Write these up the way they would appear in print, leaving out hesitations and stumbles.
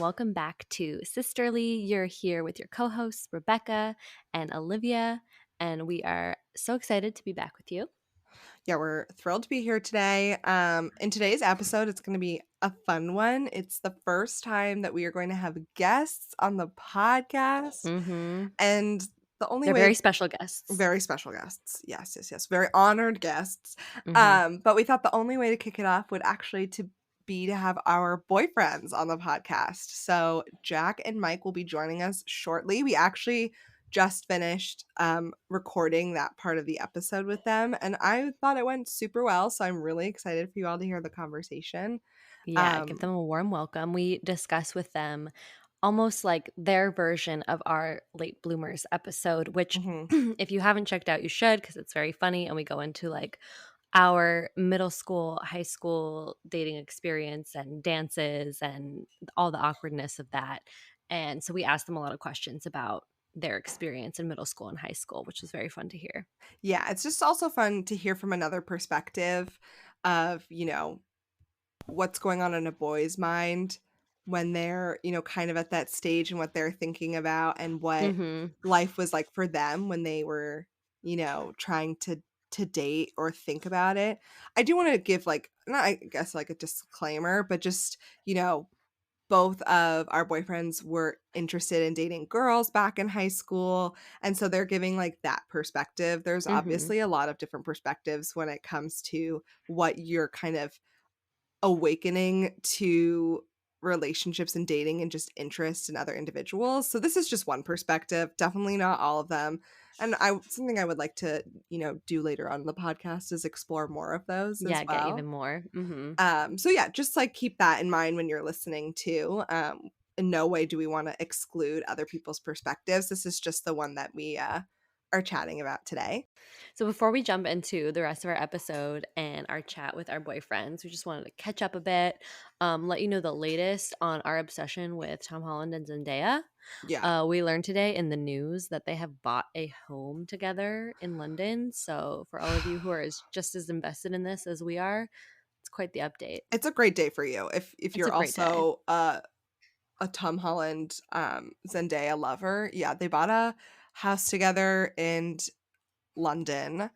welcome back to Sisterly. You're here with your co-hosts, Rebecca and Olivia, and we are so excited to be back with you. Yeah, we're thrilled to be here today. In today's episode, it's going to be a fun one. It's the first time that we are going to have guests on the podcast, Mm-hmm. and the only They're very way special guests. very special guests. Yes, yes, yes. Very honored guests. Mm-hmm. But we thought the only way to kick it off would actually to be to have our boyfriends on the podcast. So Jack and Mike will be joining us shortly. We actually just finished recording that part of the episode with them, and I thought it went super well. So I'm really excited for you all to hear the conversation. Yeah, give Um, them a warm welcome. We discuss with them almost like their version of our late bloomers episode, which mhm. if you haven't checked out, you should because it's very funny and we go into like our middle school, high school dating experience and dances and all the awkwardness of that. And so we asked them a lot of questions about their experience in middle school and high school, which was very fun to hear. Yeah, it's just also fun to hear from another perspective of, what's going on in a boy's mind when they're, kind of at that stage and what they're thinking about and what Mm-hmm. life was like for them when they were, trying to date or think about it. I do want to give like not I guess like a disclaimer, but just, both of our boyfriends were interested in dating girls back in high school, and so they're giving like that perspective. There's Mm-hmm. obviously a lot of different perspectives when it comes to what you're kind of awakening to relationships and dating and just interest in other individuals. So this is just one perspective, definitely not all of them. And I something I would like to, do later on in the podcast is explore more of those as Yeah, get even well. more. Mm-hmm. So yeah, just like keep that in mind when you're listening too. In no way do we want to exclude other people's perspectives. This is just the one that we are chatting about today. So before we jump into the rest of our episode and our chat with our boyfriends, we just wanted to catch up a bit, let you know the latest on our obsession with Tom Holland and Zendaya. Yeah. We learned today in the news that they have bought a home together in London. So for all of you who are just as invested in this as we are, it's quite the update. It's a great day for you if It's a you're great day. also a Tom Holland, Zendaya lover. Yeah, they bought a house together in London.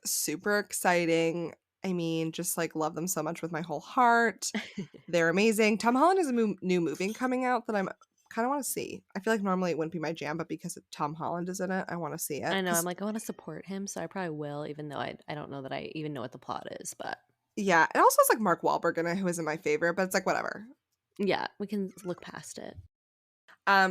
Super exciting. I mean, just like love them so much with my whole heart. They're amazing. Tom Holland has a new movie coming out that I'm kind of want to see. I feel like normally it wouldn't be my jam, but because Tom Holland is in it, I want to see it. I know. I'm Because like, I want to support him, so I probably will, even though I don't know that I even know what the plot is. But yeah, it also has like Mark Wahlberg in it, who isn't my favorite, but it's like whatever. yeah, we can look past it.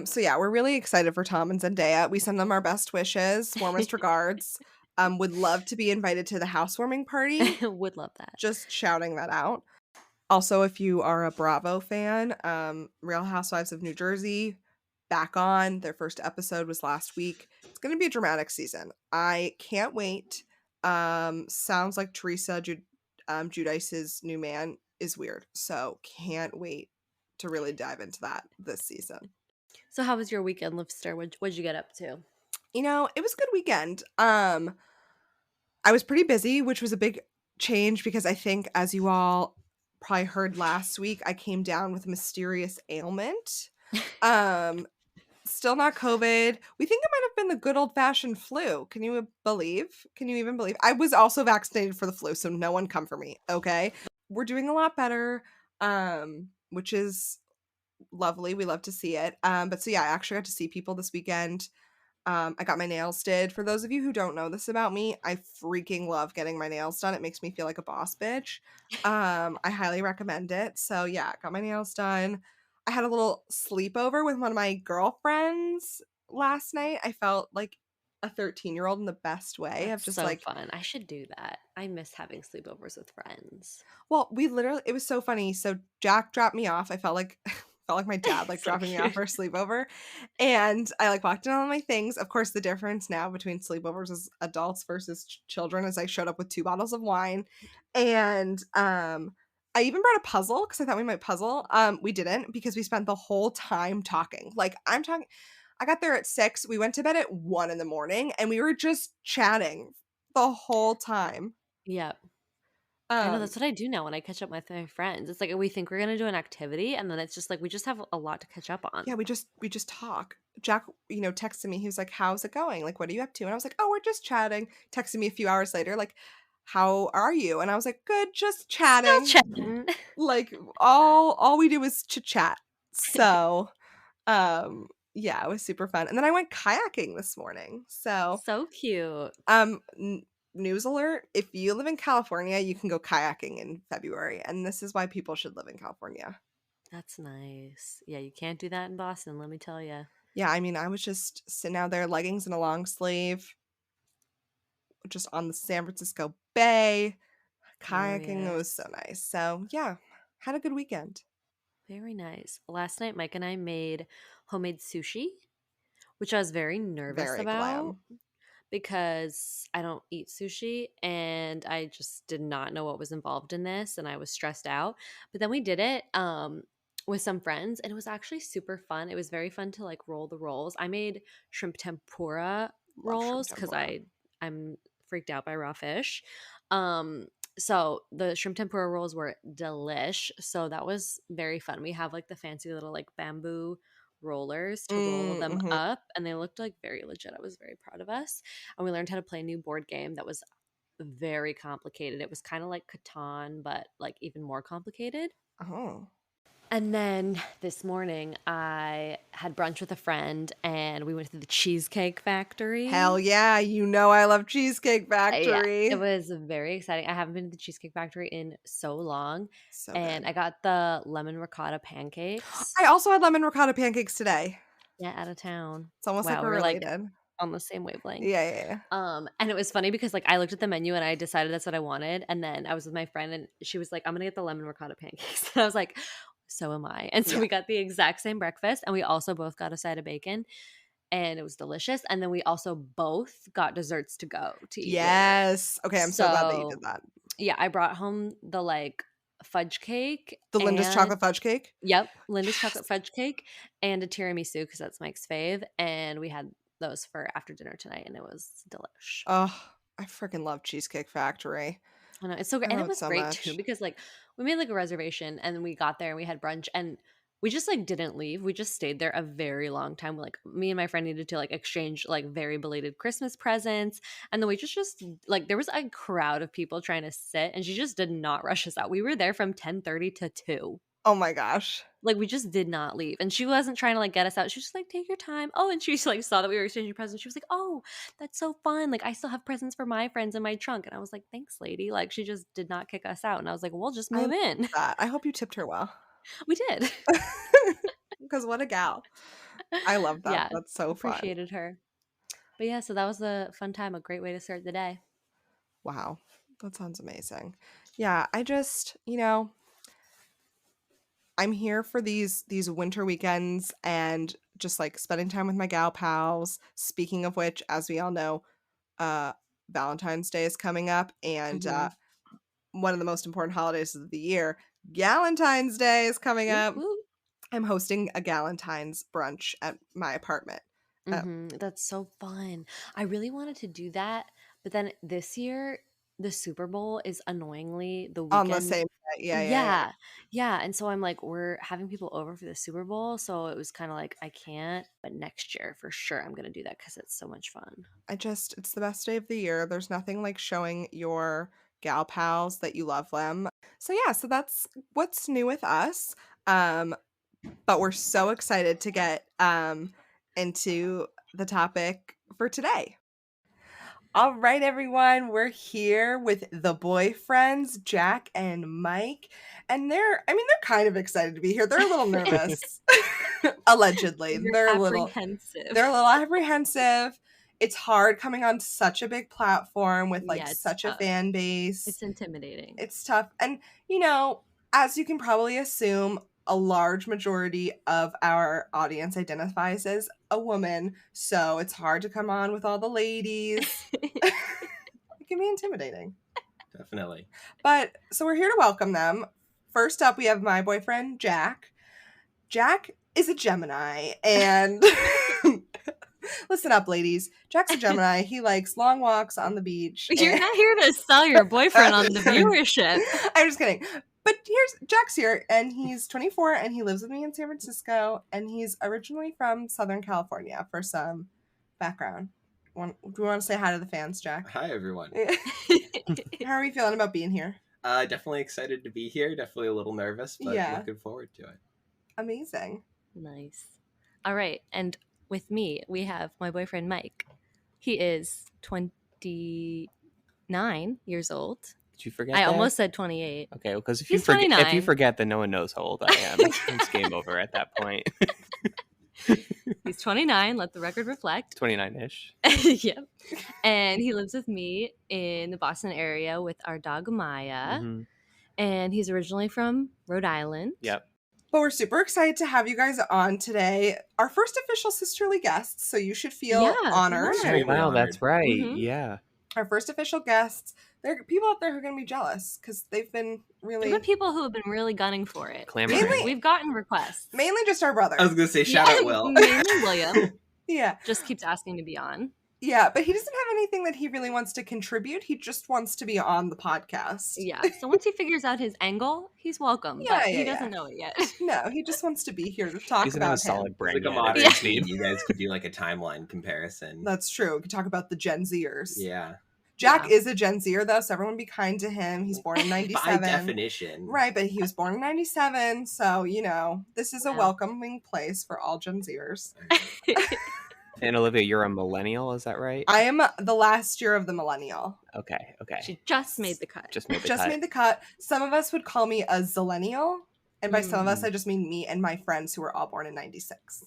So yeah, we're really excited for Tom and Zendaya. We send them our best wishes, warmest regards. Would love to be invited to the housewarming party. Would love that. Just shouting that out. Also, if you are a Bravo fan, Real Housewives of New Jersey back on. Their first episode was last week. It's going to be a dramatic season. I can't wait. Sounds like Teresa Giudice's new man is weird, so can't wait to really dive into that this season. So how was your weekend, Lister? What'd you get up to? It was a good weekend. I was pretty busy, which was a big change because I think, as you all probably heard last week, I came down with a mysterious ailment. Um, Still not COVID. We think it might have been the good old fashioned flu. Can you believe? Can you even believe? I was also vaccinated for the flu, so no one come for me. Okay. We're doing a lot better, which is lovely. We love to see it. But so yeah, I actually got to see people this weekend. I got my nails did. For those of you who don't know this about me, I freaking love getting my nails done. It makes me feel like a boss bitch. I highly recommend it. So yeah, got my nails done. I had a little sleepover with one of my girlfriends last night. I felt like a 13-year-old in the best way of That's just so like, fun. I should do that. I miss having sleepovers with friends. well, we literally it was so funny. So Jack dropped me off. I felt like felt like my dad like So dropping me off cute. for a sleepover. And I like walked in all my things. Of course, the difference now between sleepovers as adults versus children is I showed up with 2 bottles of wine. And I even brought a puzzle because I thought we might puzzle. We didn't because we spent the whole time talking. Like I'm talking I got there at 6. We went to bed at 1 in the morning and we were just chatting the whole time. Yep. I know Um, that's what I do now when I catch up with my friends. It's like we think we're gonna do an activity, and then it's just like we just have a lot to catch up on. yeah, we just talk. Jack, texted me. He was like, "How's it going? Like, what are you up to?" And I was like, "Oh, we're just chatting." Texted me a few hours later, like, "How are you?" And I was like, "Good, just Still chatting." chatting. Like all we do is chit chat. So, yeah, it was super fun. And then I went kayaking this morning. So, So cute. news alert, if you live in California, you can go kayaking in February, and this is why people should live in California. That's nice. Yeah, you can't do that in Boston, let me tell you. Yeah, I mean, I was just sitting out there, leggings and a long sleeve, just on the San Francisco Bay, kayaking. It was so Glorious. nice. So, yeah, had a good weekend. Very nice. Last night, Mike and I made homemade sushi, which I was very nervous Very about glam. because I don't eat sushi and I just did not know what was involved in this and I was stressed out. But then we did it with some friends and it was actually super fun. It was very fun to like roll the rolls. I made shrimp tempura Love shrimp rolls cuz tempura. I'm freaked out by raw fish. Um so the shrimp tempura rolls were delish. So that was very fun. We have like the fancy little like bamboo rollers to roll them Mhm. up and they looked like very legit. I was very proud of us. And we learned how to play a new board game that was very complicated. It was kind of like Catan, but like even more complicated. Oh. And then this morning, I had brunch with a friend and we went to the Cheesecake Hell Factory. yeah, I love Cheesecake Yeah, it Factory. was very exciting. I haven't been to the Cheesecake Factory in so long. So And good. I got the lemon ricotta pancakes. I also had lemon ricotta pancakes today. Yeah, out of town. It's almost like Wow, we're we're like related. on the same wavelength. Yeah, yeah, yeah. And it was funny because like I looked at the menu and I decided that's what I wanted, and then I was with my friend and she was like, "I'm gonna get the lemon ricotta pancakes." And I was like, "So am I." And so Yeah. we got the exact same breakfast, and we also both got a side of bacon, and it was delicious. And then we also both got desserts to go to eat later. Yes. Okay, I'm so glad that you did So that. yeah, I brought home the like fudge cake The Linda's and chocolate fudge cake? yep, Linda's Yes. chocolate fudge cake and a tiramisu because that's Mike's fave, and we had those for after dinner tonight, and it was delish. Oh, I freaking love Cheesecake Factory. I know, it's so great, I and love it it was so great too much. because, like, we made, like, a reservation, and then we got there and we had brunch, and we just, like, didn't leave, we just stayed there a very long time, like, me and my friend needed to, like, exchange, like, very belated Christmas presents, and the waitress just like, there was a crowd of people trying to sit, and she just did not rush us out. We were there from 10:30 to 2. Oh my gosh. Like, we just did not leave, and she wasn't trying to, like, get us out. She was just like, "Take your time." Oh, and she just, like, saw that we were exchanging presents. She was like, "Oh, that's so fun. Like, I still have presents for my friends in my trunk." And I was like, "Thanks, lady." Like, she just did not kick us out, and I was like, "We'll just I move love in." that. I hope you tipped her well. We did. Because what a gal. I love that. Yeah, That's so fun. appreciated her. But, yeah, so that was a fun time, a great way to start the day. Wow. That sounds amazing. Yeah, I'm here for these winter weekends and just like spending time with my gal pals. Speaking of which, as we all know, uh Valentine's Day is coming up, and Mhm. one of the most important holidays of the year, Galentine's Day, is coming Woot up. woot. I'm hosting a Galentine's brunch at my apartment. Mhm, that's so fun. I really wanted to do that, but then this year, the Super Bowl is annoyingly the On the weekend. same day. Yeah, yeah, yeah. Yeah. Yeah, and so I'm like, we're having people over for the Super Bowl, so it was kinda like, I can't, but next year for sure I'm gonna do that because it's so much fun. It's the best day of the year. There's nothing like showing your gal pals that you love them. So yeah, so that's what's new with us. Um, but we're so excited to get into the topic for today. All right, everyone, we're here with the boyfriends, Jack and Mike, and they're kind of excited to be here. They're a little nervous, allegedly. You're They're a apprehensive. little apprehensive. It's hard coming on such a big platform with like Yeah, it's such a tough. fan base. It's intimidating. It's tough. And, you know, as you can probably assume, a large majority of our audience identifies as a woman. So it's hard to come on with all the ladies. It can be intimidating. Definitely. But so we're here to welcome them. First up, we have my boyfriend, Jack. Jack is a Gemini, and Listen up, ladies. Jack's a Gemini. He likes long walks on the beach. You're not here to sell your boyfriend on the viewership. I'm just kidding. But Jack's here, and he's 24, and he lives with me in San Francisco, and he's originally from Southern California. For some background, do you want to say hi to the fans, Jack? Hi, everyone. How are we feeling about being here? Definitely excited to be here. Definitely a little nervous, but looking forward to it. Amazing. Nice. All right, and with me, we have my boyfriend, Mike. He is 29 years old. Did you forget I that? almost said 28. Okay, well, because if He's you forget, 29. then no one knows how old I am. It's game over at that point. He's 29. Let the record reflect. 29-ish. Yep. And he lives with me in the Boston area with our dog Maya. Mm-hmm. And he's originally from Rhode Island. Yep. But we're super excited to have you guys on today. Our first official sisterly guests, so you should feel honored. Oh, wow, that's right. Mm-hmm. Yeah. Our first official guests. There are people out there who are going to be jealous because they've been really... There are people who have been really gunning for it. Clamoring. We've gotten requests. Mainly just our brother. I was going to say, shout out Will. Mainly William. Yeah. Just keeps asking to be on. Yeah, but he doesn't have anything that he really wants to contribute. He just wants to be on the podcast. Yeah. So once he figures out his angle, he's welcome. Yeah, but he doesn't know it yet. No, he just wants to be here to talk He's about a solid him. brain. Like a modern team. You guys could do like a timeline comparison. That's true. We could talk about the Gen Zers. Yeah. Jack is a Gen Zer, though, so everyone be kind to him. He's born in 97. By definition. Right, but he was born in 97, so, this is a welcoming place for all Gen Zers. And Olivia, you're a millennial, is that right? I am the last year of the millennial. Okay. She just made the cut. Just made the cut. Some of us would call me a zillennial, and by some of us, I just mean me and my friends who were all born in 96.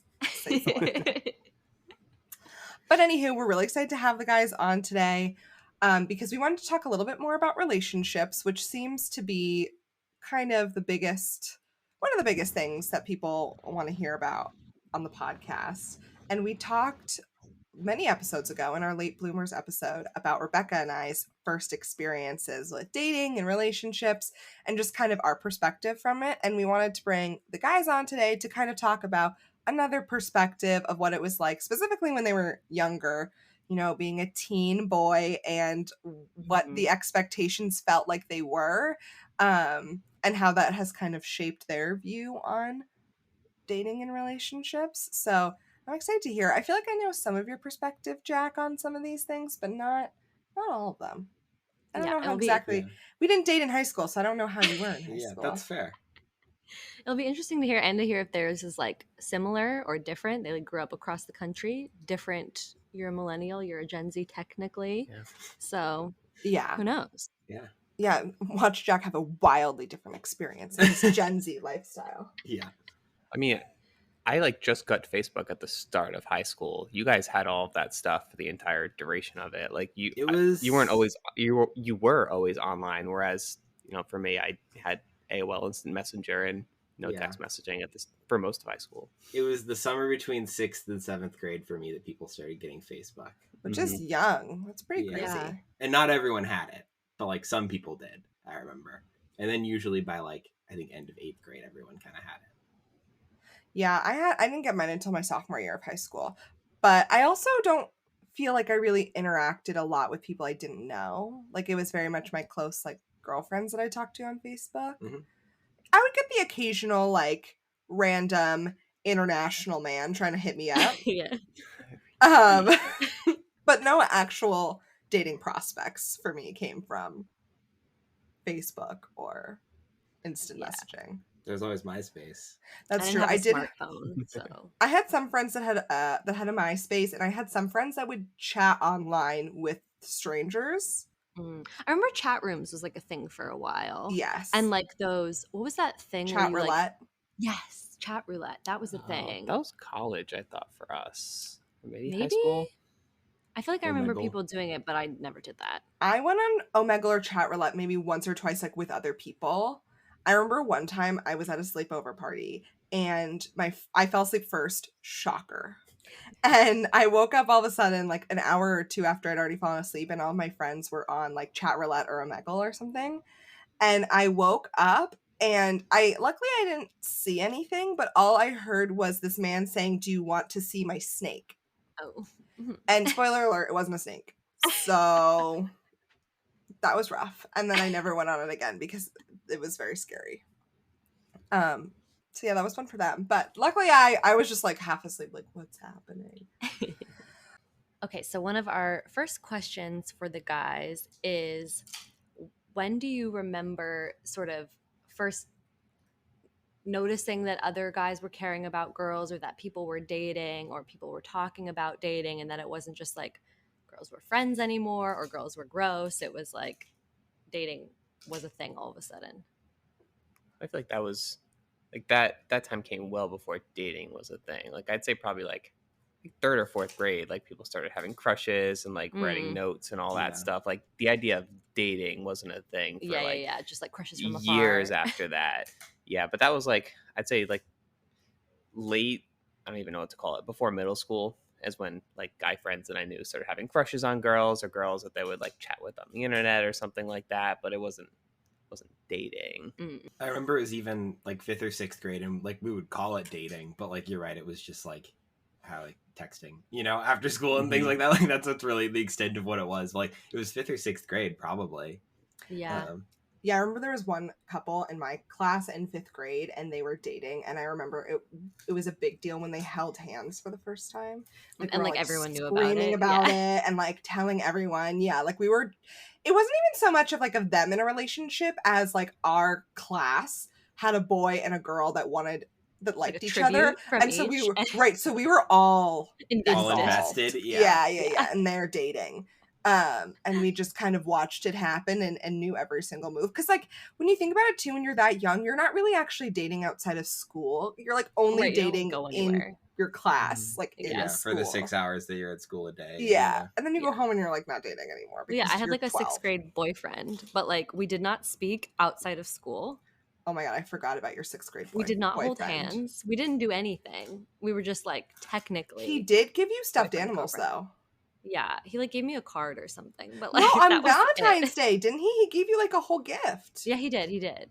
But anywho, we're really excited to have the guys on today. Because we wanted to talk a little bit more about relationships, which seems to be kind of one of the biggest things that people want to hear about on the podcast. And we talked many episodes ago in our Late Bloomers episode about Rebecca and I's first experiences with dating and relationships and just kind of our perspective from it. And we wanted to bring the guys on today to kind of talk about another perspective of what it was like, specifically when they were younger, being a teen boy and what the expectations felt like they were, and how that has kind of shaped their view on dating and relationships. So I'm excited to hear. I feel like I know some of your perspective, Jack, on some of these things, but not all of them. I don't know how exactly. We didn't date in high school, so I don't know how you were in high school. Yeah, that's fair. It'll be interesting to hear if theirs is like similar or different. They grew up across the country, different. You're a millennial, you're a Gen Z technically. Yeah. So who knows? Yeah. Watch Jack have a wildly different experience in his Gen Z lifestyle. Yeah. I mean, I just got Facebook at the start of high school. You guys had all of that stuff for the entire duration of it. You were always online, whereas for me, I had AOL Instant Messenger and text messaging for most of high school. It was the summer between 6th and 7th grade for me that people started getting Facebook. Which is young. That's pretty crazy. Yeah. And not everyone had it, but some people did, I remember. And then usually by I think end of 8th grade, everyone kind of had it. Yeah, I didn't get mine until my sophomore year of high school. But I also don't feel like I really interacted a lot with people I didn't know. It was very much my close girlfriends that I talked to on Facebook. Mm-hmm. I would get the occasional random international man trying to hit me up. Yeah. But no actual dating prospects for me came from Facebook or instant messaging. There's always MySpace. That's true. I did. Smartphone, so. I had some friends that had a MySpace, and I had some friends that would chat online with strangers. I remember chat rooms was a thing for a while. Yes. And those, what was that thing? Chat roulette. Yes, chat roulette. That was a thing. That was college, I thought, for us. Maybe high school. I feel like I remember people doing it, but I never did that. I went on Omegle or chat roulette maybe once or twice with other people. I remember one time I was at a sleepover party and I fell asleep first. Shocker. And I woke up all of a sudden an hour or two after I'd already fallen asleep, and all my friends were on chat roulette or Omegle or something. And I woke up and luckily I didn't see anything, but all I heard was this man saying, "Do you want to see my snake?" Oh. And spoiler alert, it wasn't a snake. So that was rough. And then I never went on it again because it was very scary. So yeah, that was fun for them. But luckily I was just like half asleep, like, what's happening? Okay, so one of our first questions for the guys is, when do you remember sort of first noticing that other guys were caring about girls, or that people were dating, or people were talking about dating, and that it wasn't just like girls were friends anymore or girls were gross? It was like dating was a thing all of a sudden. I feel like that was like that time came well before dating was a thing. Like I'd say probably like third or fourth grade, like people started having crushes and like writing notes and all that stuff. Like the idea of dating wasn't a thing for just like crushes from years afar. after that. Yeah, but that was like, I'd say like late, I don't even know what to call it, before middle school is when like guy friends that I knew started having crushes on girls, or girls that they would like chat with on the internet or something like that. But it wasn't dating. I remember it was even like 5th or 6th grade, and like we would call it dating, but like you're right, it was just like how like texting, you know, after school and things like that. Like that's really the extent of what it was. Like it was 5th or 6th grade probably. Yeah. Yeah, I remember there was one couple in my class in 5th grade, and they were dating, and I remember it was a big deal when they held hands for the first time. Like, and like everyone knew screaming about it and like telling everyone. Yeah, like it wasn't even so much of like of them in a relationship as like our class had a boy and a girl that liked each other, and so we were all invested. Yeah, and they're dating. And we just kind of watched it happen and knew every single move. Because like when you think about it too, when you're that young, you're not really actually dating outside of school. You're like only dating in your class, like in school. For the 6 hours that you're at school a day. Yeah, and then you go home and you're like not dating anymore. Yeah, I had like a 6th grade boyfriend, but like we did not speak outside of school. Oh my god, I forgot about your 6th grade boyfriend. We did not hold hands. We didn't do anything. We were just like technically. He did give you stuffed animals though. Yeah, he like gave me a card or something. But like on Valentine's Day, didn't he? He gave you like a whole gift. Yeah, he did.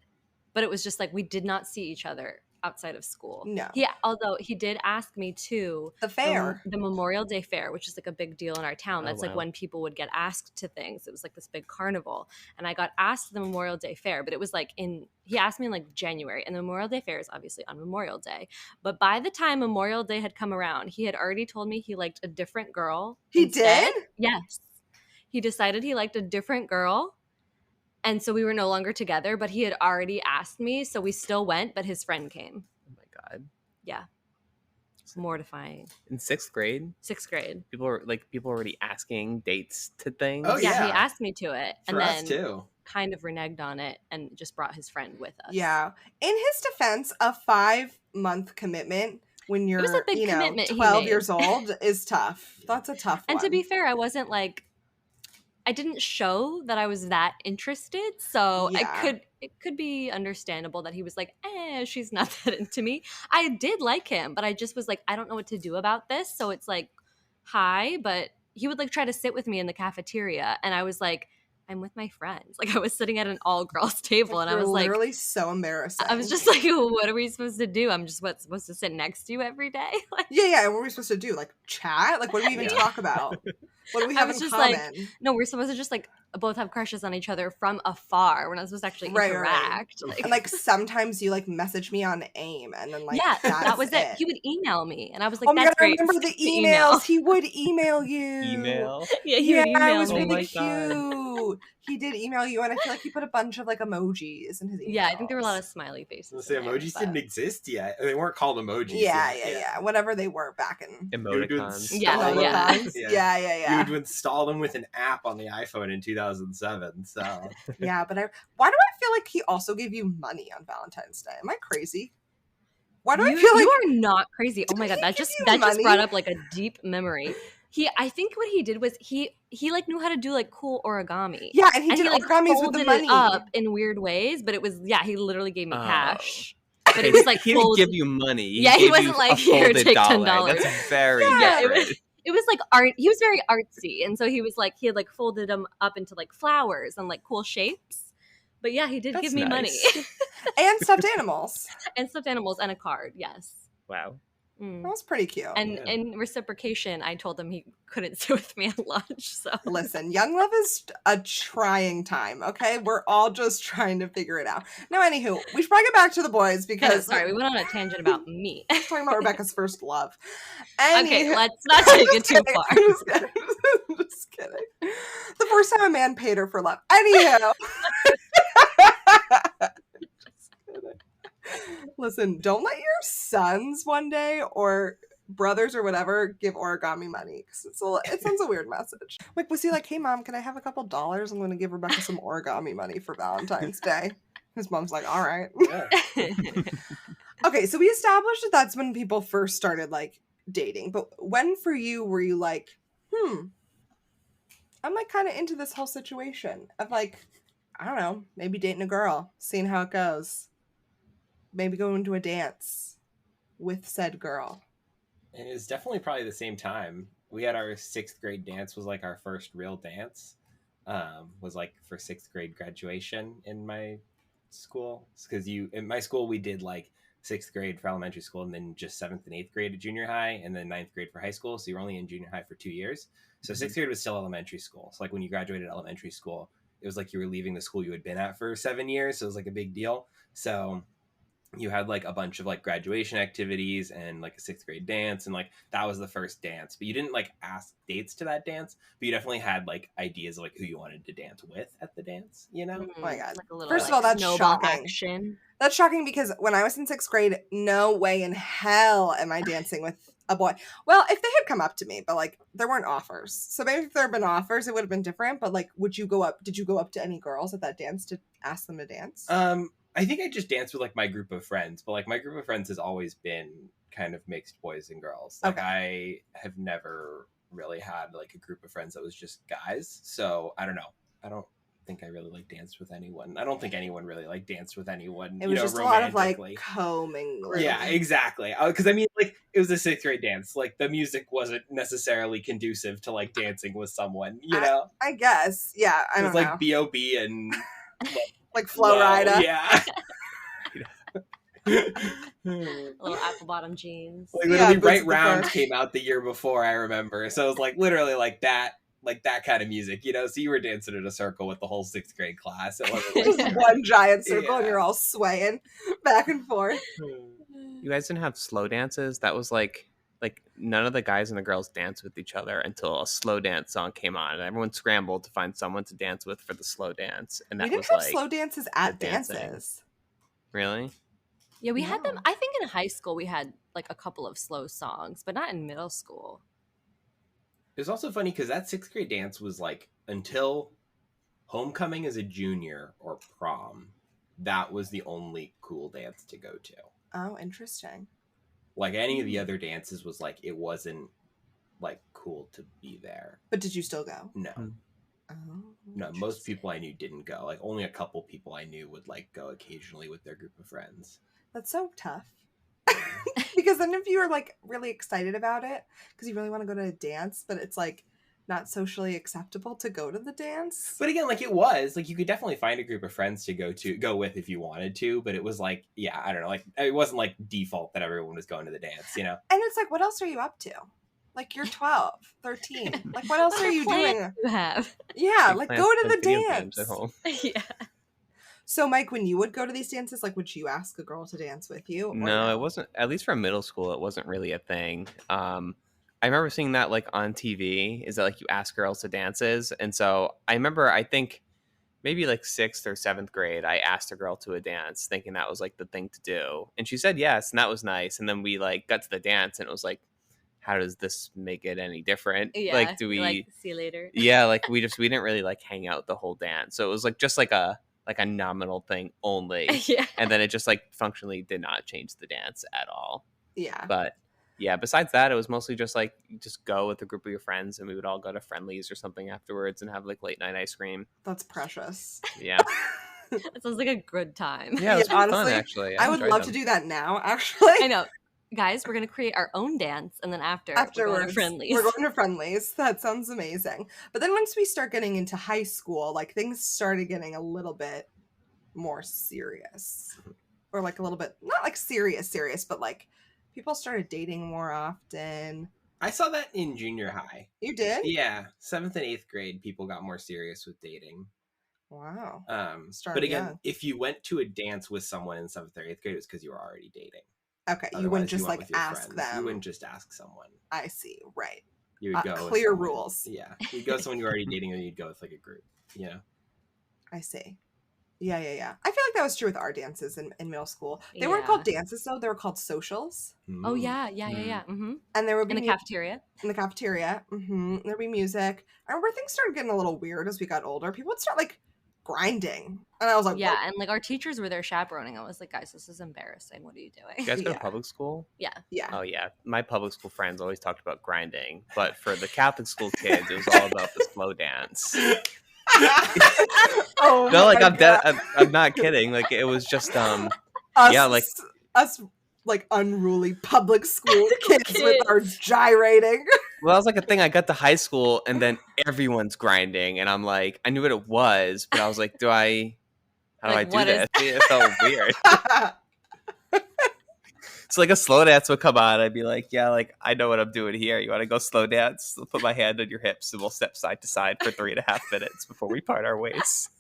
But it was just like we did not see each other outside of school. No. Although he did ask me to the fair, the Memorial Day fair, which is like a big deal in our town. That's like when people would get asked to things. It was like this big carnival, and I got asked to the Memorial Day fair, but it was like he asked me in like January, and the Memorial Day fair is obviously on Memorial Day. But by the time Memorial Day had come around, he had already told me he liked a different girl. He did? Yes. He decided he liked a different girl. And so we were no longer together, but he had already asked me, so we still went, but his friend came. Oh my god. Yeah. It's mortifying. In 6th grade? 6th grade. People were already asking dates to things. Oh yeah. He asked me to it. For us too. Kind of reneged on it and just brought his friend with us. Yeah. In his defense, a 5-month commitment when you're 12 years old is tough. That's a tough one. And to be fair, I didn't show that I was that interested, so it could be understandable that he was like, she's not that into me. I did like him, but I just was like, I don't know what to do about this. So it's like, hi, but he would like try to sit with me in the cafeteria, and I was like, I'm with my friends. Like I was sitting at an all-girls table, and I was like, literally so embarrassing. I was just like, what are we supposed to do? I'm just supposed to sit next to you every day? Like, yeah. What are we supposed to do? Like chat? Like what do we even talk about? What do we have in common? Like, no, we're supposed to just like both have crushes on each other from afar. We're not supposed to actually interact. Right. And like sometimes you like message me on AIM, and then like that was it. He would email me, and I was like, oh my that's god, great. I remember the emails. He would email you. He would email it was me. really cute. He did email you, and I feel like he put a bunch of like emojis in his emails. Yeah, I think there were a lot of smiley faces. Emojis didn't exist yet. They weren't called emojis. Yeah. Whatever they were back in emoticons. Yeah. You would install them with an app on the iPhone in 2007. So yeah, but why do I feel like he also gave you money on Valentine's Day? Am I crazy? Why do I feel like you are not crazy? Oh my god, that just brought up like a deep memory. I think what he did was he like knew how to do like cool origami. Yeah, and he did like origami's with the money it up in weird ways, but it was he literally gave me cash. But it was like he didn't give you money. He wasn't like, here, take $10. That's very different. It was like art. He was very artsy, and so he was like he had like folded them up into like flowers and like cool shapes. But yeah, he did give me money and stuffed animals and a card. Yes. Wow. That was pretty cute. And in reciprocation, I told him he couldn't sit with me at lunch. So listen, young love is a trying time, okay? We're all just trying to figure it out. Now, anywho, we should probably get back to the boys because... sorry, we went on a tangent about me. talking about Rebecca's first love. Okay, let's not take it too far. I'm just kidding. The first time a man paid her for love. Anyhow. Listen, don't let your sons one day or brothers or whatever give origami money because it sends a weird message. Like, was he like, hey mom, can I have a couple dollars? I'm going to give Rebecca some origami money for Valentine's Day. His mom's like, all right. Okay, so we established that that's when people first started like dating. But when for you were you like, I'm like kind of into this whole situation of like, I don't know, maybe dating a girl, seeing how it goes. Maybe going to a dance with said girl. And it's definitely probably the same time. We had our 6th grade dance was like our first real dance. Was like for 6th grade graduation in my school. Because in my school we did like 6th grade for elementary school and then just 7th and 8th grade at junior high and then 9th grade for high school. So you're only in junior high for 2 years. So 6th grade was still elementary school. So like when you graduated elementary school, it was like you were leaving the school you had been at for 7 years. So it was like a big deal. So you had like a bunch of like graduation activities and like a 6th grade dance. And like that was the first dance, but you didn't like ask dates to that dance, but you definitely had like ideas of like who you wanted to dance with at the dance, you know? Oh my God. Like a little, first of all, that's shocking. Action. That's shocking because when I was in 6th grade, no way in hell am I dancing with a boy. Well, if they had come up to me, but like there weren't offers. So maybe if there had been offers, it would have been different. But like, did you go up to any girls at that dance to ask them to dance? I think I just danced with like my group of friends, but like my group of friends has always been kind of mixed boys and girls. Like I have never really had like a group of friends that was just guys. So I don't know. I don't think I really like danced with anyone. I don't think anyone really like danced with anyone. It was just a lot of like commingling. Yeah, exactly. Because I mean, like it was a 6th grade dance. Like the music wasn't necessarily conducive to like dancing with someone. You know? I guess. Yeah. I don't know. It was like B.O.B. and like Flo Rida. Yeah. Little apple bottom jeans. Like literally Right Round came out the year before, I remember. So it was like literally like that kind of music, you know? So you were dancing in a circle with the whole 6th grade class. It wasn't like just one giant circle and you're all swaying back and forth. You guys didn't have slow dances? That was like none of the guys and the girls danced with each other until a slow dance song came on, and everyone scrambled to find someone to dance with for the slow dance. And that we didn't was have like slow dances at dances. Really? Yeah, we had them. I think in high school we had like a couple of slow songs, but not in middle school. It was also funny because that 6th grade dance was like until homecoming as a junior or prom, that was the only cool dance to go to. Oh, interesting. Like any of the other dances was like, it wasn't like cool to be there. But did you still go? No. Oh, no, most people I knew didn't go. Like only a couple people I knew would like go occasionally with their group of friends. That's so tough. Because then if you were like really excited about it, because you really want to go to a dance, but it's like not socially acceptable to go to the dance. But again, like it was like you could definitely find a group of friends to go with if you wanted to, but it was like, yeah, I don't know, like it wasn't like default that everyone was going to the dance, you know? And it's like, what else are you up to? Like you're 12, 13. Like what else are you doing? You have. Yeah, like go to the dance. At home. Yeah. So, Mike, when you would go to these dances, like, would you ask a girl to dance with you? No, it wasn't. At least from middle school, it wasn't really a thing. I remember seeing that like on TV. Is that like you ask girls to dances? And so I remember, I think maybe like 6th or 7th grade, I asked a girl to a dance, thinking that was like the thing to do, and she said yes, and that was nice. And then we like got to the dance, and it was like, how does this make it any different? Yeah, like, do we like see you later? Yeah, like we didn't really like hang out the whole dance, so it was like just like a nominal thing only. Yeah. And then it just like functionally did not change the dance at all. Yeah. But yeah, besides that, it was mostly just like you just go with a group of your friends, and we would all go to Friendlies or something afterwards and have like late night ice cream. That's precious. Yeah. It sounds like a good time. Yeah, it was honestly, fun actually. I would love to do that now, actually. I know. Guys, we're going to create our own dance, and then afterwards, we're going to Friendlies. That sounds amazing. But then once we start getting into high school, like things started getting a little bit more serious. Or like a little bit, not like serious, but like People started dating more often. I saw that in junior high. You did? Yeah. 7th and 8th grade, people got more serious with dating. Wow. But again, if you went to a dance with someone in 7th or 8th grade, it was because you were already dating. Okay, Otherwise, you wouldn't just went with your ask friends. them. You wouldn't just ask someone. I see, right. You would go clear with rules. Yeah, you'd go with someone you're already dating, or you'd go with like a group. You know. I see. Yeah. I feel like that was true with our dances in middle school. They weren't called dances though; they were called socials. Oh yeah. Mm-hmm. And there would be in the cafeteria. In the cafeteria, there'd be music. I remember things started getting a little weird as we got older. People would start like grinding, and I was like, yeah, what? and like our teachers were there chaperoning. I was like, guys, this is embarrassing. What are you doing? You guys go to public school? Yeah. Oh yeah, my public school friends always talked about grinding, but for the Catholic school kids, it was all about the slow dance. Oh no, like I'm not kidding. Like it was just us like unruly public school kids with our gyrating. Well, that was like a thing. I got to high school and then everyone's grinding, and I'm like, I knew what it was, but I was like, how do I do this? It felt weird. So like a slow dance would come on, I'd be like, yeah, like I know what I'm doing here. You want to go slow dance? I'll put my hand on your hips and we'll step side to side for 3.5 minutes before we part our ways.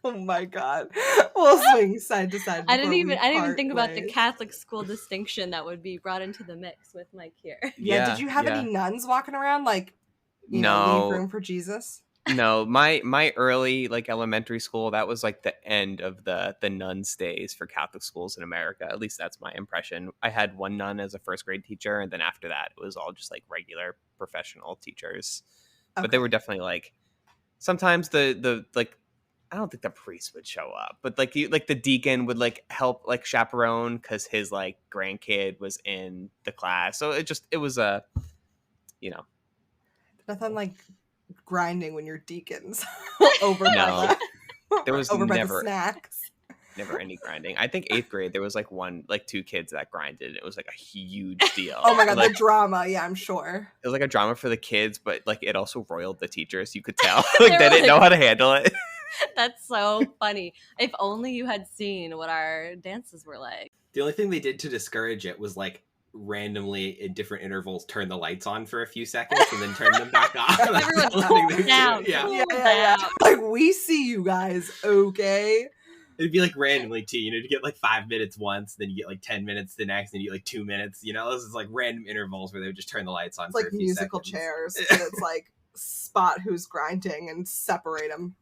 Oh my god, we'll swing side to side. I didn't even think about the Catholic school distinction that would be brought into the mix with Mike here. Yeah. Did you have any nuns walking around like, you know, leave room for Jesus? No, my early like elementary school, that was like the end of the nun stays for Catholic schools in America. At least that's my impression. I had one nun as a first grade teacher, and then after that it was all just like regular professional teachers. Okay. But they were definitely like sometimes the like I don't think the priest would show up, but like the deacon would like help like chaperone because his like grandkid was in the class. So it was nothing like grinding when you're deacons over there was over never by the snacks. Never any grinding. I think 8th grade there was like two kids that grinded. It was like a huge deal. Oh my god, like, the drama. Yeah, I'm sure it was like a drama for the kids, but like it also roiled the teachers. You could tell like they didn't know how to handle it. That's so funny. If only you had seen what our dances were like. The only thing they did to discourage it was like randomly in different intervals turn the lights on for a few seconds and then turn them back off. Everyone cool down. Yeah. Like, we see you guys, okay? It'd be like randomly too, you know, you get like 5 minutes once, then you get like 10 minutes the next, then you get like 2 minutes, you know, this is like random intervals where they would just turn the lights on. It's for like a few musical seconds. Chairs. And it's like spot who's grinding and separate them.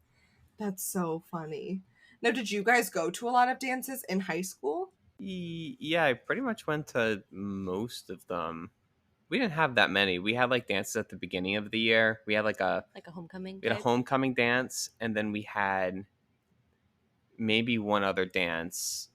That's so funny. Now, did you guys go to a lot of dances in high school? Yeah, I pretty much went to most of them. We didn't have that many. We had like dances at the beginning of the year. We had like a homecoming. We had a homecoming dance, and then we had maybe one other dance.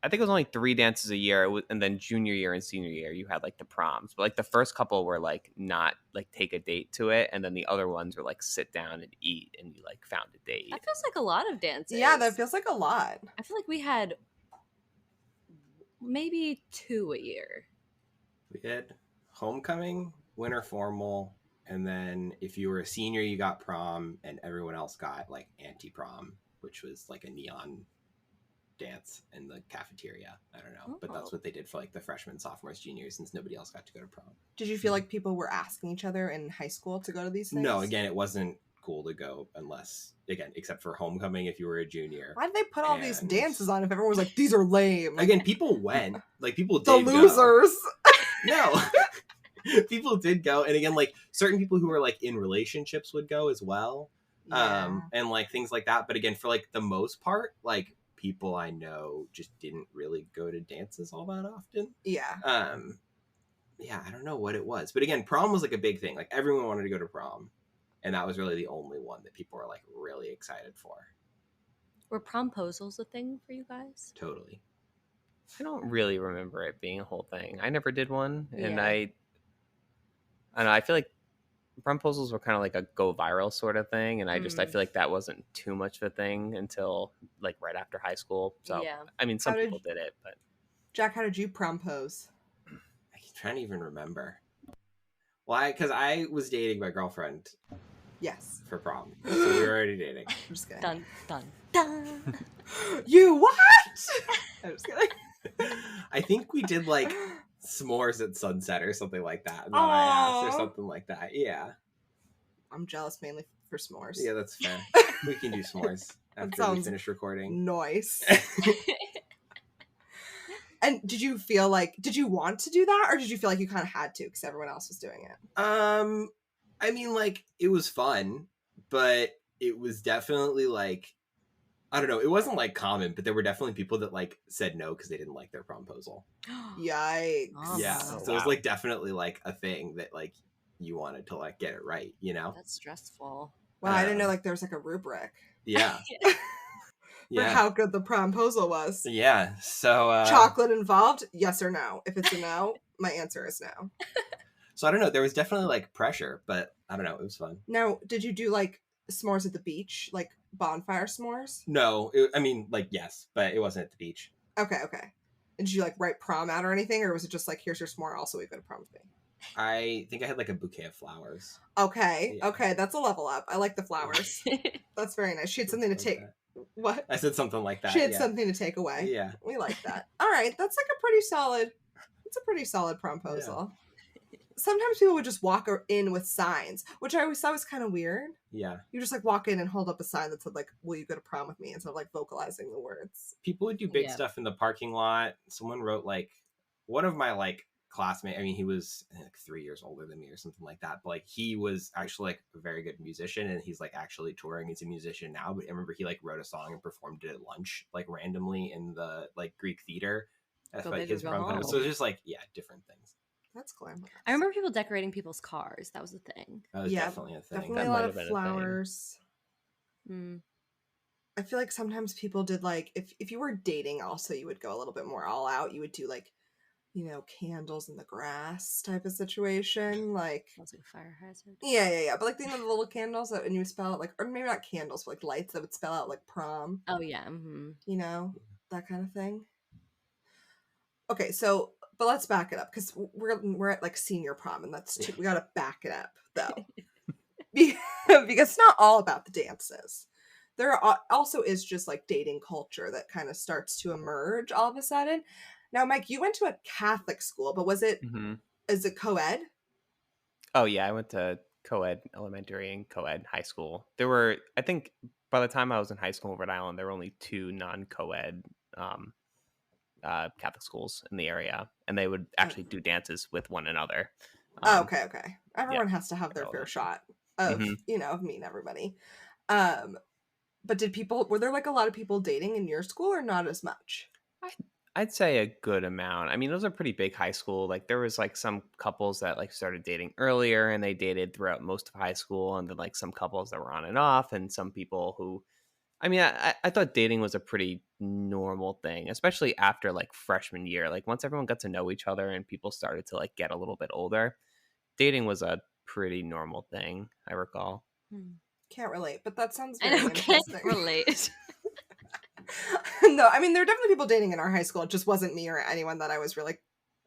I think it was only 3 dances a year, and then junior year and senior year you had like the proms. But like the first couple were like not like take a date to it, and then the other ones were like sit down and eat, and you like found a date. That feels like a lot of dances. Yeah, that feels like a lot. I feel like we had maybe 2 a year. We had homecoming, winter formal, and then if you were a senior you got prom, and everyone else got like anti-prom, which was like a neon dance in the cafeteria. I don't know, but that's what they did for like the freshmen, sophomores, juniors, since nobody else got to go to prom. Did you feel like people were asking each other in high school to go to these things? No, again, it wasn't cool to go unless, again, except for homecoming if you were a junior. Why did they put all these dances on if everyone was like, these are lame? Again, people went. Like, people did the losers. No. People did go. And again, like, certain people who were like in relationships would go as well. Yeah. And like things like that. But again, for like the most part, like, people I know just didn't really go to dances all that often. Yeah. Yeah, I don't know what it was. But again, prom was like a big thing. Like, everyone wanted to go to prom. And that was really the only one that people were like really excited for. Were promposals a thing for you guys? Totally. I don't really remember it being a whole thing. I never did one. And I don't know, I feel like promposals were kind of like a go viral sort of thing, and I feel like that wasn't too much of a thing until like right after high school. So I mean, some people did it, but Jack, how did you prompose? I'm trying to even remember. Why? Because I was dating my girlfriend. Yes. For prom, so we were already dating. I'm just kidding. Dun dun dun. You what? I'm just kidding. I think we did like s'mores at sunset or something like that. And then I asked or something like that. Yeah. I'm jealous mainly for s'mores. Yeah, that's fair. We can do s'mores after we finish recording. Nice. And did you want to do that, or did you feel like you kind of had to because everyone else was doing it? I mean, like, it was fun, but it was definitely like, I don't know, it wasn't like common, but there were definitely people that like said no because they didn't like their promposal. Yikes. Yeah. So it was like definitely like a thing that like you wanted to like get it right, you know? That's stressful. Well, I didn't know like there was like a rubric. Yeah. For how good the promposal was. Yeah. So chocolate involved? Yes or no? If it's a no, my answer is no. So I don't know. There was definitely like pressure, but I don't know. It was fun. Now, did you do like s'mores at the beach, like bonfire s'mores? No, I mean, like, yes, but it wasn't at the beach. Okay. And did you like write prom out or anything, or was it just like, here's your s'more, also we go to prom with me? I think I had like a bouquet of flowers. Okay, that's a level up. I like the flowers. That's very nice. She had something to take. What? I said something like that. She had something to take away. Yeah, we like that. All right, that's like a pretty solid. It's a pretty solid promposal. Yeah. Sometimes people would just walk in with signs, which I always thought was kind of weird. Yeah. You just like walk in and hold up a sign that said like, will you go to prom with me? Instead of like vocalizing the words. People would do big stuff in the parking lot. Someone wrote like, one of my like classmates, I mean, he was like 3 years older than me or something like that. But like he was actually like a very good musician, and he's like actually touring as a musician now. But I remember he like wrote a song and performed it at lunch, like randomly in the like Greek theater. That's like his prom. So it's just like, different things. That's glamorous. I remember people decorating people's cars. That was a thing. That was definitely a thing. Definitely a lot of flowers. I feel like sometimes people did like, if you were dating also, you would go a little bit more all out. You would do like, you know, candles in the grass type of situation. Like, sounds like a fire hazard. Yeah. But like, the little candles that, and you would spell out like, or maybe not candles, but like lights that would spell out like prom. Oh yeah. Mm-hmm. You know, that kind of thing. Okay, so, but let's back it up because we're at like senior prom, and we gotta back it up though, because it's not all about the dances. There also is just like dating culture that kind of starts to emerge all of a sudden. Now, Mike, you went to a Catholic school, but is it co-ed? Oh yeah, I went to co-ed elementary and co-ed high school. There were, I think, by the time I was in high school in Rhode Island, there were only 2 non-co-ed Catholic schools in the area, and they would actually do dances with one another. Okay. Everyone has to have their fair shot of of meeting everybody. But were there like a lot of people dating in your school, or not as much? I'd say a good amount. I mean, it was a pretty big high school. Like there was like some couples that like started dating earlier, and they dated throughout most of high school, and then like some couples that were on and off, and some people who, I mean, I thought dating was a pretty normal thing, especially after like freshman year. Like once everyone got to know each other and people started to like get a little bit older, dating was a pretty normal thing, I recall. Can't relate, but that sounds very interesting. Can't relate. No, I mean, there were definitely people dating in our high school. It just wasn't me or anyone that I was really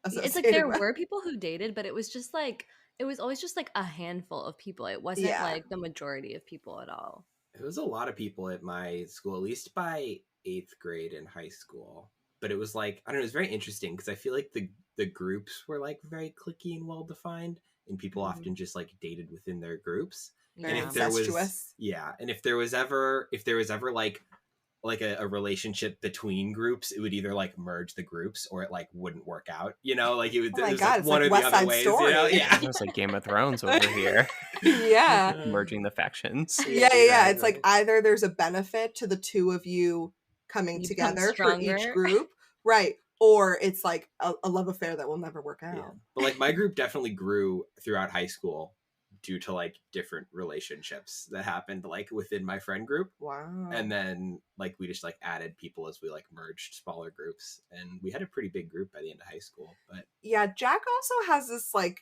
associated It's like there were people who dated, but it was just like, it was always just like a handful of people. It wasn't like the majority of people at all. It was a lot of people at my school, at least by 8th grade in high school. But it was like, I don't know, it was very interesting because I feel like the groups were like very cliquey and well defined, and people often just like dated within their groups. And if there was and if there was ever like a relationship between groups, it would either like merge the groups or it like wouldn't work out, you know, like it would like one or the other ways, you know? Yeah, it was like Game of Thrones over here. Merging the factions. Yeah. It's like either there's a benefit to the two of you coming together for each group, right, or it's like a love affair that will never work out. But like my group definitely grew throughout high school due to like different relationships that happened like within my friend group. Wow. And then like we just like added people as we like merged smaller groups, and we had a pretty big group by the end of high school. But yeah, Jack also has this like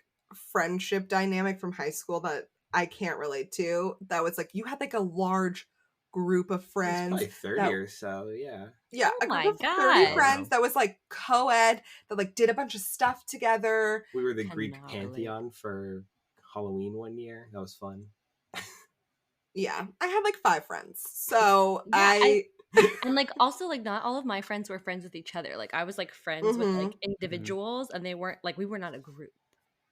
friendship dynamic from high school that I can't relate to. That was like, you had like a large group of friends, like 30 or so. Yeah, a group of 30 friends that was like co-ed, that like did a bunch of stuff together. We were the Greek pantheon for Halloween one year. That was fun. Yeah, I had like 5 friends, so And, like, also, like, not all of my friends were friends with each other. Like, I was, like, friends with, like, individuals, and they weren't like, we were not a group.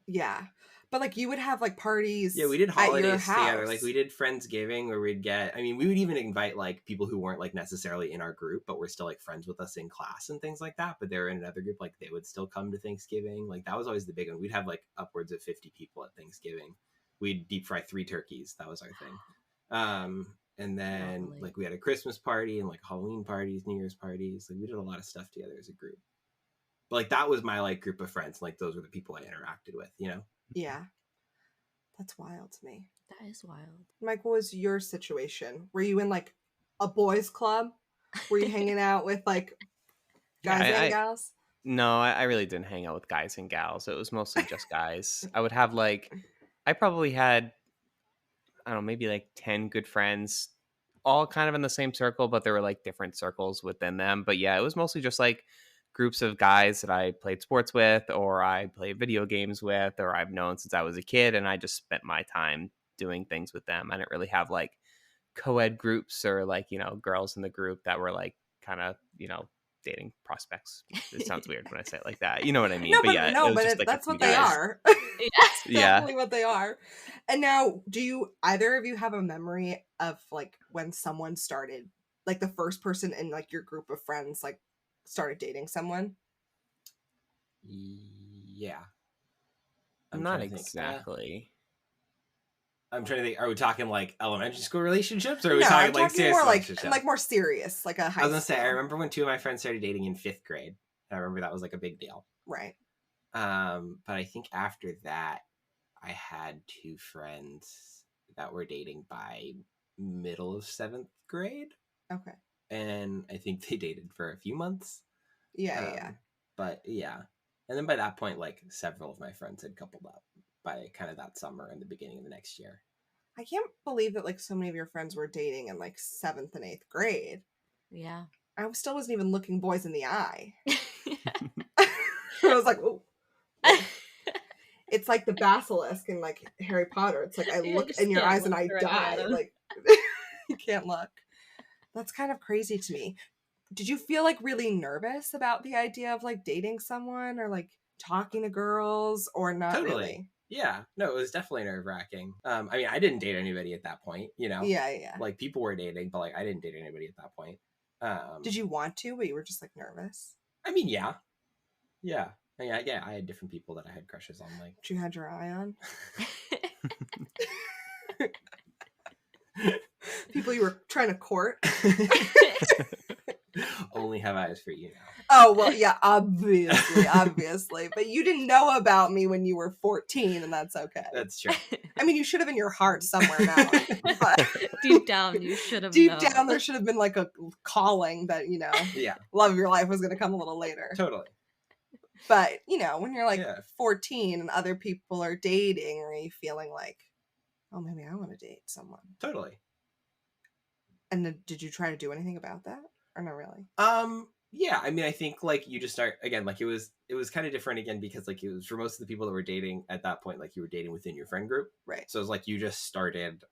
Yeah. But, like, you would have, like, parties Yeah, we did at your holidays together. house. Like, we did Friendsgiving where we would even invite, like, people who weren't, like, necessarily in our group, but were still, like, friends with us in class and things like that. But they were in another group, like, they would still come to Thanksgiving. Like, that was always the big one. We'd have, like, upwards of 50 people at Thanksgiving. We'd deep fry 3 turkeys. That was our thing. And then, Lovely. like, we had a Christmas party and, like, Halloween parties, New Year's parties. Like, we did a lot of stuff together as a group. But, like, that was my, like, group of friends. Like, those were the people I interacted with, you know? Yeah. That's wild to me. That is wild. Mike, what was your situation? Were you in, like, a boys' club? Were you hanging out with, like, guys and gals? No, I really didn't hang out with guys and gals. It was mostly just guys. I would have, like, I probably had, I don't know, maybe, like, 10 good friends, all kind of in the same circle, but there were, like, different circles within them. But yeah, it was mostly just, like, groups of guys that I played sports with, or I played video games with, or I've known since I was a kid, and I just spent my time doing things with them. I didn't really have, like, co-ed groups or, like, you know, girls in the group that were, like, kind of, you know, dating prospects. It sounds weird when I say it like that. You know what I mean? No, But yeah, it was just, like, that's a few what they guys. are. Yes. Yeah. Definitely what they are. And now, do you either of you have a memory of, like, when someone started, like, the first person in, like, your group of friends, like, started dating someone? Yeah. Not exactly. I'm trying to think. Are we talking, like, elementary school relationships, or are we No, talking, I'm like, talking serious more relationships? like more serious, like a high school. I was gonna say, I remember when 2 of my friends started dating in 5th grade. I remember that was, like, a big deal. Right. But I think after that, I had 2 friends that were dating by middle of 7th grade. Okay. And I think they dated for a few months. Yeah. But yeah. And then by that point, like, several of my friends had coupled up by kind of that summer and the beginning of the next year. I can't believe that, like, so many of your friends were dating in, like, 7th and 8th grade. Yeah. I still wasn't even looking boys in the eye. I was like, oh. It's like the basilisk in, like, Harry Potter. It's like I look in your eyes and I die. Like, you can't look. That's kind of crazy to me. Did you feel, like, really nervous about the idea of, like, dating someone or, like, talking to girls, or not Totally. really? Yeah. No, it was definitely nerve-wracking. I mean, I didn't date anybody at that point, you know? Yeah. Like, people were dating, but, like, I didn't date anybody at that point. Did you want to, but you were just, like, nervous? I mean, yeah. Yeah. Yeah, I had different people that I had crushes on, like. That you had your eye on? People you were trying to court? Only have eyes for you now. Oh, well, yeah, obviously. But you didn't know about me when you were 14, and that's okay. That's true. I mean, you should have in your heart somewhere now. But Deep down, you should have deep known. down, there should have been, like, a calling that, you know, Yeah. love of your life was going to come a little later. Totally. But, you know, when you're, like, 14 and other people are dating, are you feeling like, oh, maybe I want to date someone? Totally. And then, did you try to do anything about that? Or not really? Yeah, I mean, I think, like, you just start, again, like, it was kind of different again, because, like, it was for most of the people that were dating at that point, like, you were dating within your friend group. Right. So it was like you just started,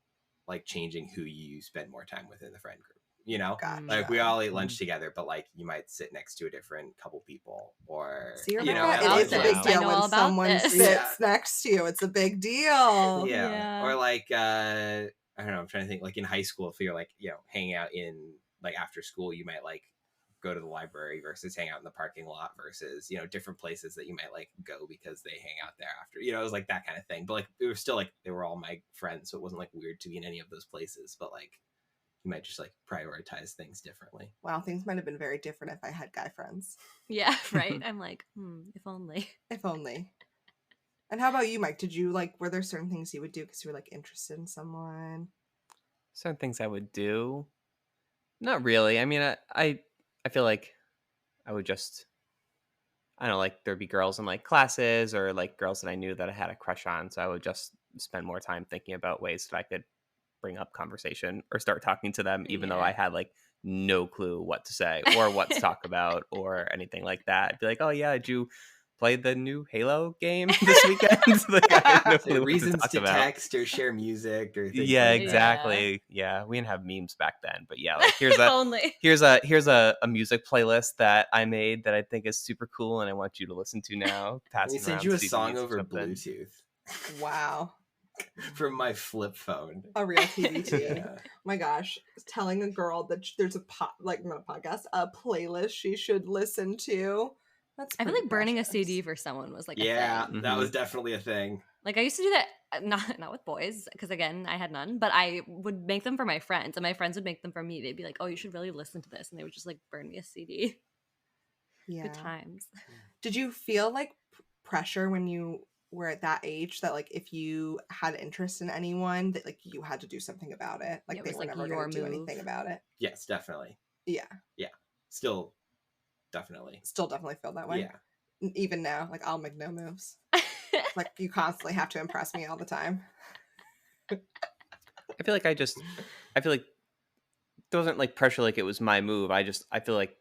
like, changing who you spend more time with in the friend group, you know? Gotcha. Like, we all ate lunch together, but, like, you might sit next to a different couple people, or, See, you know, Rebecca, it is a big I deal know when all about someone this. sits next to you. It's a big deal. Yeah. Or, like, I don't know, I'm trying to think, like, in high school, if you're, like, you know, hanging out in, like, after school, you might, like, go to the library versus hang out in the parking lot versus, you know, different places that you might, like, go because they hang out there after, you know, it was like that kind of thing. But, like, it was still, like, they were all my friends, so it wasn't, like, weird to be in any of those places, but, like, you might just, like, prioritize things differently. Wow, things might have been very different if I had guy friends. Yeah, right. I'm like, if only. If only. And how about you, Mike? Did you, like, were there certain things you would do because you were, like, interested in someone? Certain things I would do? Not really. I mean, I feel like I would just, I don't know, like, there'd be girls in, like, classes, or, like, girls that I knew that I had a crush on. So I would just spend more time thinking about ways that I could bring up conversation or start talking to them, even though I had, like, no clue what to say or what to talk about or anything like that. I'd be like, oh yeah, did you play the new Halo game this weekend. Like, I have no clue what to Reasons talk to about. text or share music or things Yeah, like exactly. Yeah, we didn't have memes back then, but yeah, like here's a Only. here's a music playlist that I made that I think is super cool, and I want you to listen to now. that. Passing We send around you a CDs song or over something. Bluetooth Wow. from my flip phone. A real TBT. Yeah. My gosh, telling a girl that there's a not a podcast, a playlist she should listen to. That's I feel pretty like burning precious. a CD for someone was like a Yeah, thing. that was definitely a thing. Like I used to do that, not with boys, because again, I had none, but I would make them for my friends, and my friends would make them for me. They'd be like, "Oh, you should really listen to this," and they would just like burn me a CD. Yeah. Good times. Did you feel like pressure when you were at that age that like if you had interest in anyone that like you had to do something about it? Like Yeah, it they was, were like, never your going to do move. anything about it. Yes, definitely. Yeah. Still, definitely. Still definitely feel that way. Yeah. Even now, like I'll make no moves. Like you constantly have to impress me all the time. I feel like there wasn't like pressure like it was my move. I feel like,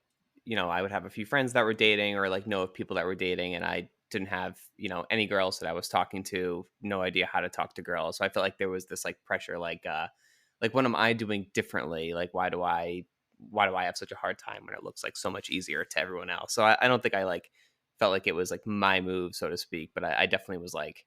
I would have a few friends that were dating or like know of people that were dating, and I didn't have, any girls that I was talking to, no idea how to talk to girls. So I felt like there was this like pressure, like what am I doing differently? Like, why do I have such a hard time when it looks like so much easier to everyone else? So I don't think I like felt like it was like my move, so to speak, but I definitely was like,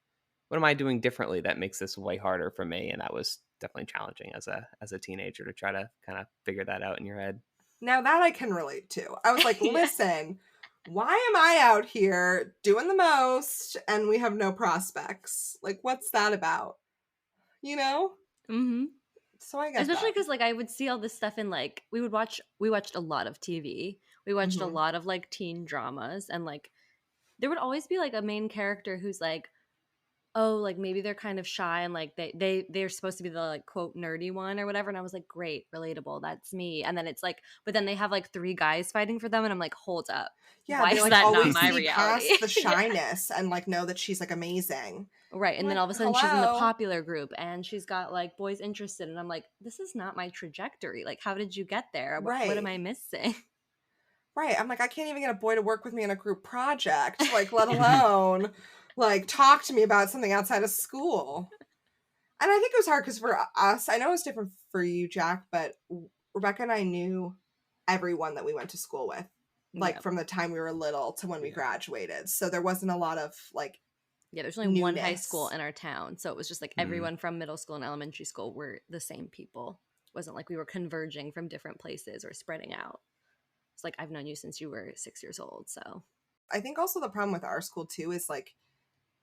what am I doing differently that makes this way harder for me? And that was definitely challenging as a teenager to try to kind of figure that out in your head. Now that I can relate to. I was like, Yeah. listen, why am I out here doing the most and we have no prospects? Like, what's that about? You know? Mm-hmm. So I guess Especially because like I would see all this stuff in like we watched a lot of TV. We watched a Mhm. lot of like teen dramas, and like there would always be like a main character who's like, oh, like maybe they're kind of shy and like they're supposed to be the like quote nerdy one or whatever, and I was like, great, relatable, that's me. And then it's like, but then they have like 3 guys fighting for them, and I'm like, hold up, Yeah, why they is like that not always my see reality? past the shyness and like know that she's like amazing. Right, and I'm then like, all of a sudden she's in the hello? popular group and she's got like boys interested, and I'm like, this is not my trajectory. Like, how did you get there? What am Right. I missing? Right. I'm like, I can't even get a boy to work with me in a group project, like let alone like talk to me about something outside of school. And I think it was hard because for us, I know it was different for you, Jack, but Rebecca and I knew everyone that we went to school with, like Yep. from the time we were little to when we Yeah. graduated. So there wasn't a lot of like, Yeah, there's only one high newness. school in our town, so it was just like Mhm. everyone from middle school and elementary school were the same people. It wasn't like we were converging from different places or spreading out. It's like, I've known you since you were 6 years old, so I think also the problem with our school too is like,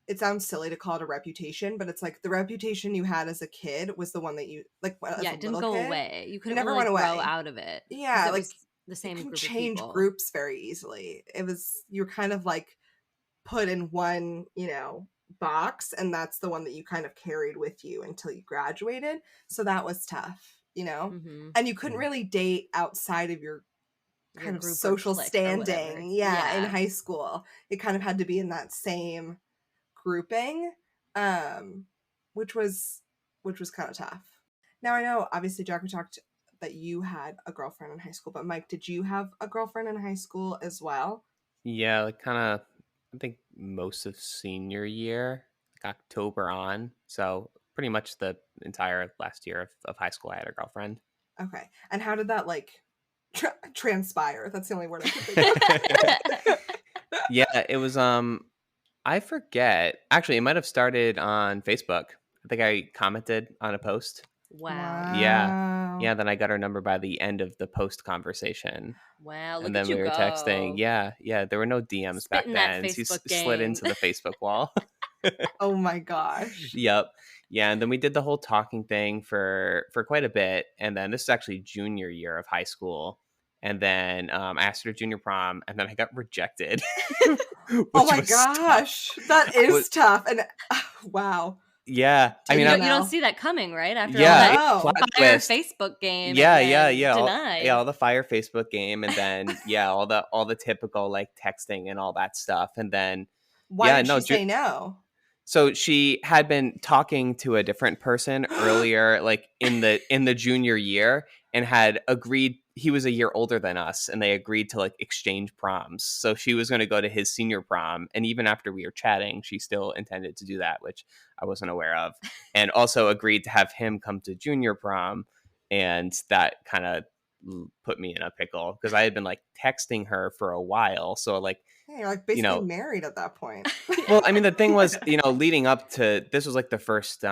it sounds silly to call it a reputation, but it's like the reputation you had as a kid was the one that you like as yeah, a it didn't little go kid. away. You couldn't never really went grow away. out of it. 'cause Yeah, it like was the you same can group of change people. groups very easily. It was you're kind of like put in one, box, and that's the one that you kind of carried with you until you graduated. So that was tough, Mhm. and you couldn't Mhm. really date outside of your Your kind of group or social clique or whatever. standing. Yeah, in high school, it kind of had to be in that same grouping, which was kind of tough. Now I know, obviously, Jack, we talked that you had a girlfriend in high school, but Mike, did you have a girlfriend in high school as well? Yeah, like kind of, I think most of senior year, like October on. So pretty much the entire last year of high school, I had a girlfriend. Okay, and how did that like transpire? That's the only word I could think of. Yeah, it was, I forget. Actually, it might have started on Facebook. I think I commented on a post. Wow. Yeah. Wow. Yeah, then I got her number by the end of the post conversation. Wow, look And at then you we were go. texting. Yeah, there were no DMs back Spitting that then. She Facebook slid game. into the Facebook wall. Oh my gosh. Yep. Yeah, and then we did the whole talking thing for quite a bit, and then this is actually junior year of high school, and then I asked her to junior prom, and then I got rejected. Oh my was tough. gosh, that is tough. And wow. Yeah, I You mean, don't, know. you don't see that coming, right? After yeah, all that No. plot fire twist. Facebook game. Yeah, and then yeah. Denied. All the fire Facebook game, and then all the typical like texting and all that stuff, and then Why did she say no? so she had been talking to a different person earlier, like in the junior year, and had agreed. he was a year older than us, and they agreed to like exchange proms. So she was going to go to his senior prom, and even after we were chatting, she still intended to do that, which I wasn't aware of, and also agreed to have him come to junior prom, and that kind of put me in a pickle because I had been like texting her for a while. So like, Hey, you're like basically married at that point. Well, I mean, the thing was, leading up to this was like the first.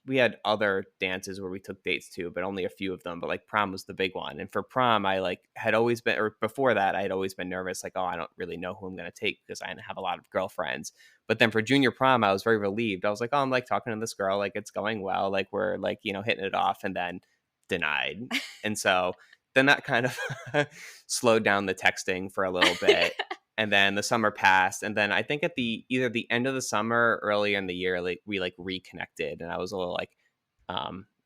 We had other dances where we took dates too, but only a few of them. But like prom was the big one, and for prom, I like had always been, or before that, I had always been nervous. Like, oh, I don't really know who I'm going to take because I have a lot of girlfriends. But then for junior prom, I was very relieved. I was like, oh, I'm like talking to this girl, like it's going well, like we're like hitting it off, and then denied, and so then that kind of slowed down the texting for a little bit. And then the summer passed, and then I think at either the end of the summer, or earlier in the year, like we like reconnected, and I was a little like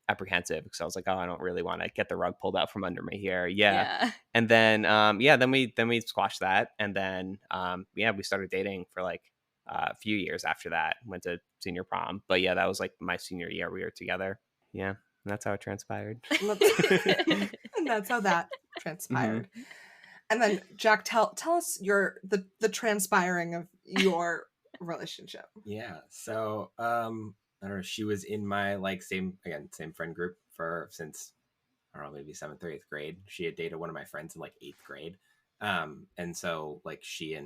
apprehensive because I was like, oh, I don't really want to get the rug pulled out from under me here. Yeah. And then then we squashed that, and then we started dating for like a few years after that. Went to senior prom, but yeah, that was like my senior year we were together. Yeah, and that's how it transpired. And that's how that transpired. Mm-hmm. And then Jack, tell us the transpiring of your relationship. Yeah. So I don't know. She was in my like same friend group since I don't know, maybe 7th or 8th grade. She had dated one of my friends in like 8th grade. And so like she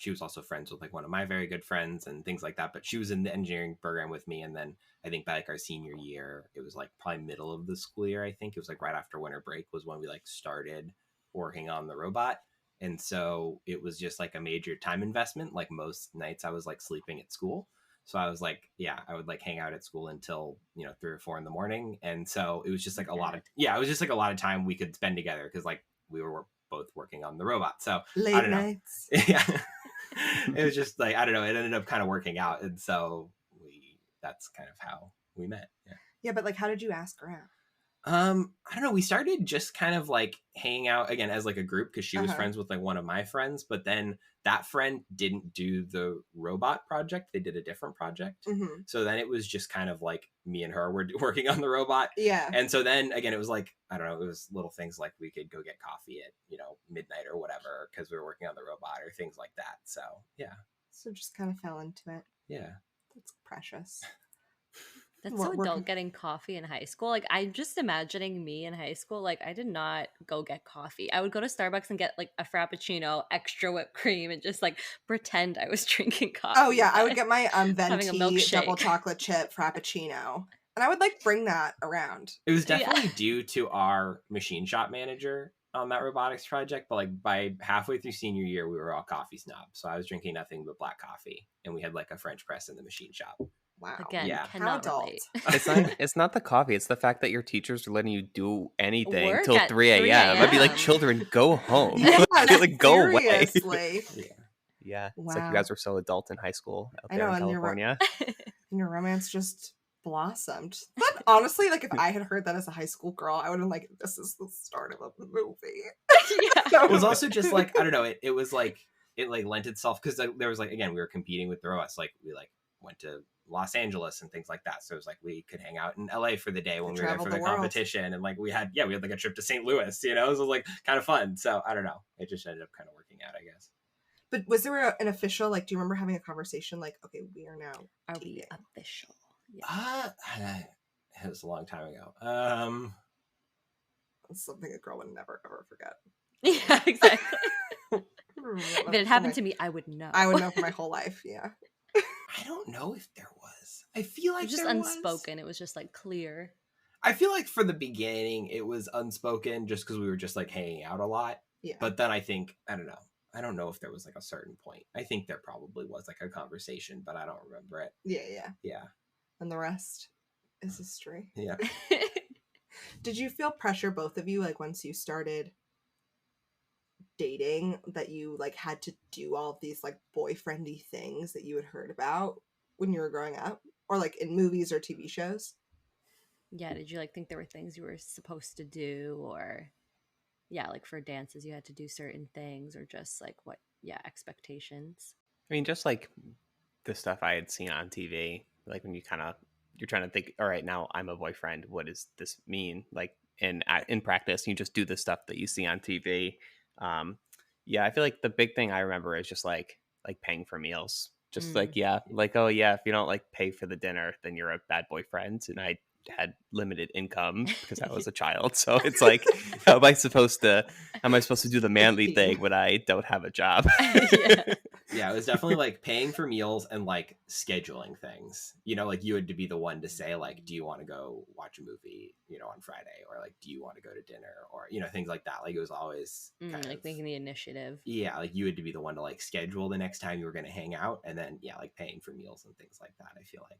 was also friends with like one of my very good friends and things like that. But she was in the engineering program with me. And then I think by like our senior year, it was like probably middle of the school year. I think it was like right after winter break was when we like started working on the robot. And so it was just like a major time investment. Like most nights I was like sleeping at school. So I was like, I would like hang out at school until, 3 or 4 in the morning. And so it was just like it was just like a lot of time we could spend together because like we were both working on the robot. So late I don't know. Nights. Yeah. It was just like, I don't know. It ended up kind of working out. And so that's kind of how we met. Yeah. Yeah. But like, how did you ask her out? I don't know. We started just kind of like hanging out again as like a group because she was friends with like one of my friends, but then that friend didn't do the robot project. They did a different project. Mm-hmm. So then it was just kind of like me and her were working on the robot. Yeah. And so then again, it was like, I don't know, it was little things like we could go get coffee at, midnight or whatever because we were working on the robot or things like that. So yeah. So just kind of fell into it. Yeah. That's precious. That's so adult getting coffee in high school. Like, I'm just imagining me in high school. Like, I did not go get coffee. I would go to Starbucks and get like a Frappuccino, extra whipped cream, and just like pretend I was drinking coffee. Oh yeah, I would get my venti double chocolate chip Frappuccino, and I would like bring that around. It was definitely due to our machine shop manager on that robotics project, but like by halfway through senior year, we were all coffee snobs. So I was drinking nothing but black coffee, and we had like a French press in the machine shop. Wow. Again, yeah. Cannot relate. It's not the coffee. It's the fact that your teachers are letting you do anything till 3 a.m. I'd be like, children, go home. Yeah, like, go away. Yeah. Wow. It's like you guys were so adult in high school out there in California. And your romance just blossomed. But honestly, like if I had heard that as a high school girl, I would have been like, this is the start of the movie. Yeah. It was also just like, I don't know, it was like, it like lent itself because there was like, again, we were competing with the ROS. Like we like went to Los Angeles and things like that. So it was like we could hang out in LA for the day when we were there for the competition. And like we had like a trip to St. Louis, so it was like kind of fun. So I don't know. It just ended up kind of working out, I guess. But was there an official, like, do you remember having a conversation like, okay, we are now we official? Yeah. It was a long time ago. It's something a girl would never ever forget. Yeah, exactly. If it happened to me, I would know. I would know for my whole life. Yeah. I don't know if there was. I feel like it was just unspoken. It was just like clear. I feel like for the beginning, it was unspoken just because we were just like hanging out a lot. Yeah. But then I think, I don't know. I don't know if there was like a certain point. I think there probably was like a conversation, but I don't remember it. Yeah. And the rest is history. Yeah. Did you feel pressure, both of you, like once you started dating, that you like had to do all of these like boyfriendy things that you had heard about when you were growing up, or like in movies or TV shows? Yeah. Did you like think there were things you were supposed to do, or like for dances you had to do certain things, or just like what expectations? I mean, just like the stuff I had seen on TV, like when you're trying to think, all right, now I'm a boyfriend, what does this mean? Like in practice. You just do the stuff that you see on TV. Yeah, I feel like the big thing I remember is just like paying for meals. Just like, yeah, like, oh yeah, if you don't like pay for the dinner, then you're a bad boyfriend. And I had limited income because I was a child. So it's like, how am I supposed to do the manly thing when I don't have a job? Yeah, it was definitely like paying for meals and like scheduling things. You know, like you had to be the one to say like, do you want to go watch a movie, you know, on Friday, or like, do you want to go to dinner, or you know, things like that. Like it was always kind like of making the initiative. Yeah, like you had to be the one to like schedule the next time you were going to hang out, and then yeah, like paying for meals and things like that. I feel like.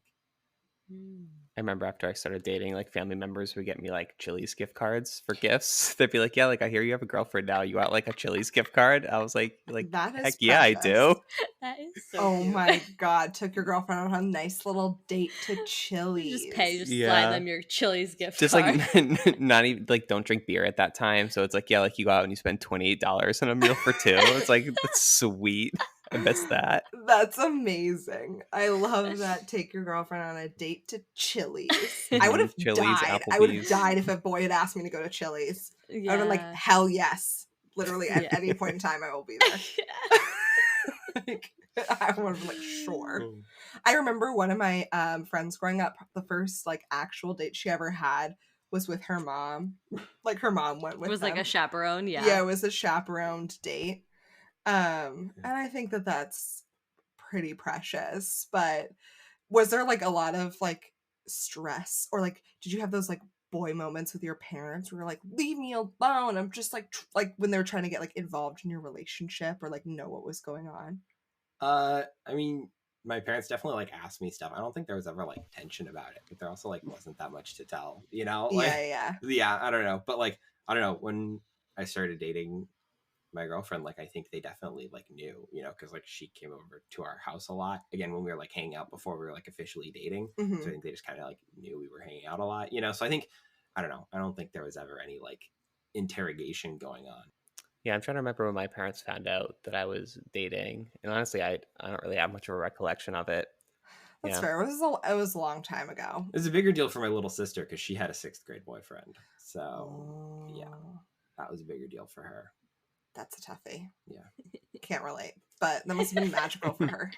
I remember after I started dating, like family members would get me like Chili's gift cards for gifts. They'd be like, "Yeah, like I hear you have a girlfriend now. You want like a Chili's gift card?" I was like, that is heck yeah, I do. That is so. Oh cute. my god! Took your girlfriend on a nice little date to Chili's. Just slide them your Chili's gift just card. Like not even like don't drink beer at that time. So it's like, yeah, like you go out and you spend $28 on a meal for two. It's like, that's sweet. I miss that. That's amazing. I love that. Take your girlfriend on a date to Chili's. I would have died. Applebee's. I would have died if a boy had asked me to go to Chili's. I would have been like, hell yes. Literally at any point in time, I will be there. Like, I would have been like, sure. I remember one of my friends growing up, the first like actual date she ever had was with her mom. Like her mom went with It was them. like a chaperone, yeah. Yeah, it was a chaperoned date. And I think that that's pretty precious. But was there like a lot of like stress, or like did you have those like boy moments with your parents where you're like, leave me alone? I'm just like when they were trying to get like involved in your relationship or like know what was going on? I mean, my parents definitely like asked me stuff. I don't think there was ever like tension about it, but there also like wasn't that much to tell, you know? Like, yeah, I don't know. But like, I don't know, when I started dating my girlfriend, like I think they definitely like knew, you know, because like she came over to our house a lot again when we were like hanging out before we were like officially dating. So I think they just kind of like knew we were hanging out a lot, you know. So I think, I don't know, I don't think there was ever any like interrogation going on. Yeah, I'm trying to remember when my parents found out that I was dating, and honestly, I don't really have much of a recollection of it. That's fair. It was a long time ago. It was a bigger deal for my little sister because she had a 6th grade boyfriend. So yeah, that was a bigger deal for her. That's a toughie. Yeah. Can't relate, but that must have been magical for her.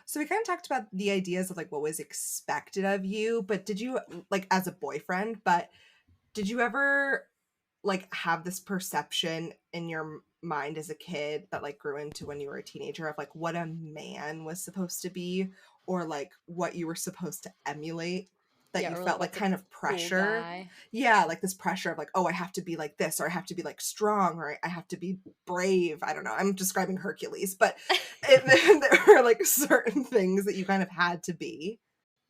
So we kind of talked about the ideas of like what was expected of you, but did you like as a boyfriend, but did you ever like have this perception in your mind as a kid that like grew into when you were a teenager of like what a man was supposed to be, or like what you were supposed to emulate, that you felt like kind of pressure? Cool, yeah, like this pressure of like, oh, I have to be like this, or I have to be like strong, or I have to be brave. I don't know, I'm describing Hercules, but there were like certain things that you kind of had to be.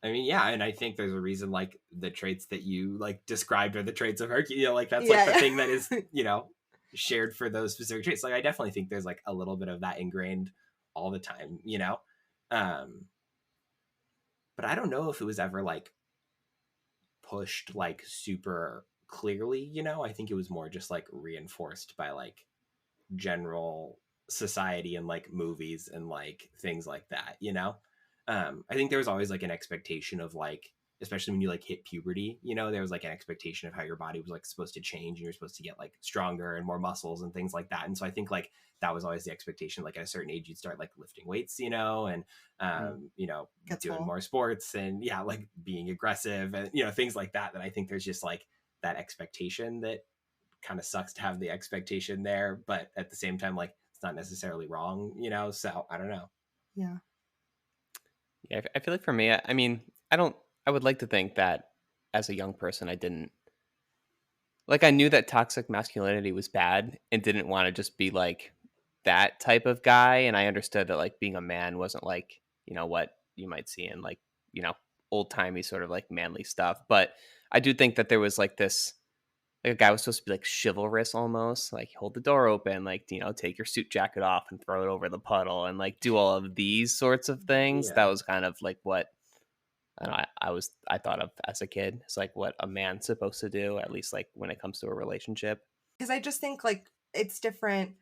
I mean, yeah, and I think there's a reason like the traits that you like described are the traits of Hercules. You know, like that's like the thing that is, you know, shared for those specific traits. Like I definitely think there's like a little bit of that ingrained all the time, you know. But I don't know if it was ever like pushed like super clearly, you know. I think it was more just like reinforced by like general society and like movies and like things like that, you know. I think there was always like an expectation of like, especially when you like hit puberty, you know, there was like an expectation of how your body was like supposed to change, and you're supposed to get like stronger and more muscles and things like that. And so I think like that was always the expectation. Like at a certain age, you'd start like lifting weights, you know, and you know, doing more sports and like being aggressive and you know, things like that. That I think there's just like that expectation that kind of sucks to have the expectation there, but at the same time, like it's not necessarily wrong, you know. So I don't know. Yeah, I feel like for me, I mean, I would like to think that as a young person, I didn't, like, I knew that toxic masculinity was bad and didn't want to just be like that type of guy. And I understood that like being a man wasn't like, you know, what you might see in like, you know, old timey sort of like manly stuff. But I do think that there was like this, like a guy was supposed to be like chivalrous almost, like hold the door open, like, you know, take your suit jacket off and throw it over the puddle and like do all of these sorts of things. That was kind of like what I don't know, I thought of as a kid. It's like what a man's supposed to do, at least like when it comes to a relationship. Because I just think like it's different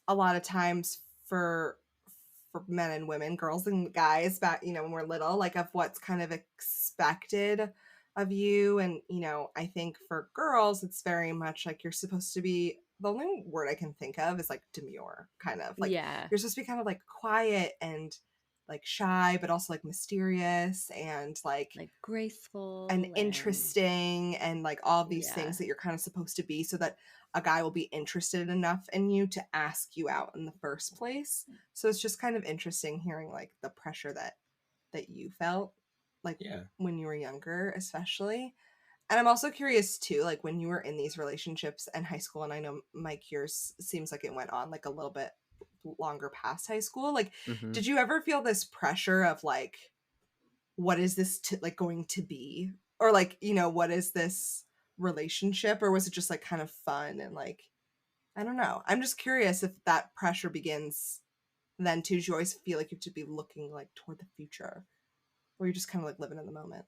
a lot of times for men and women, girls and guys, back, you know, when we're little, like of what's kind of expected of you. And, I think for girls, it's very much like you're supposed to be, the only word I can think of is like demure, kind of like Yeah. you're supposed to be kind of like quiet and like shy, but also like mysterious and like graceful and and interesting and like all these yeah. things that you're kind of supposed to be so that a guy will be interested enough in you to ask you out in the first place. So it's just kind of interesting hearing like the pressure that you felt like Yeah. when you were younger, especially. And I'm also curious too, like when you were in these relationships in high school, and I know, Mike, yours seems like it went on like a little bit longer past high school. Like, Mm-hmm. did you ever feel this pressure of like, what is this like going to be? Or like, what is this relationship? Or was it just like kind of fun and like, I don't know. I'm just curious if that pressure begins then too. Do you always feel like you have to be looking like toward the future? Or you're just kind of like living in the moment?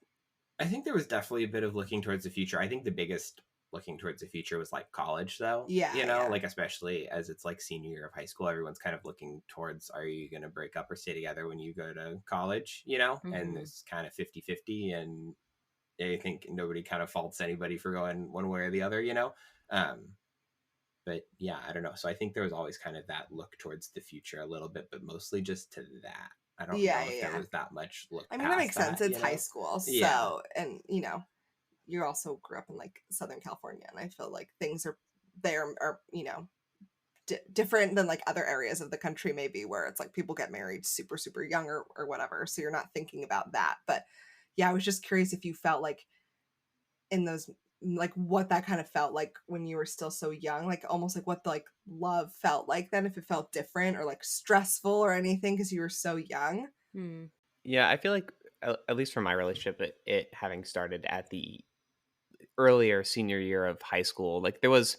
I think there was definitely a bit of looking towards the future. I think the biggest looking towards the future was like college, though. Yeah. Like especially as it's like senior year of high school, everyone's kind of looking towards, are you going to break up or stay together when you go to college, Mm-hmm. And there's kind of 50-50, and I think nobody kind of faults anybody for going one way or the other, But yeah, I don't know. So I think there was always kind of that look towards the future a little bit, but mostly just to that. I don't know if there was that much look I mean, that past makes sense. that, It's high school. So, Yeah. and, you also grew up in like Southern California, and I feel like things are there are, different than like other areas of the country, maybe where it's like people get married super, super young or whatever. So you're not thinking about that. But yeah, I was just curious if you felt like in those, like what that kind of felt like when you were still so young, like almost like what the like love felt like then, if it felt different or like stressful or anything because you were so young. Yeah, I feel like at least for my relationship, it having started at the earlier senior year of high school, like there was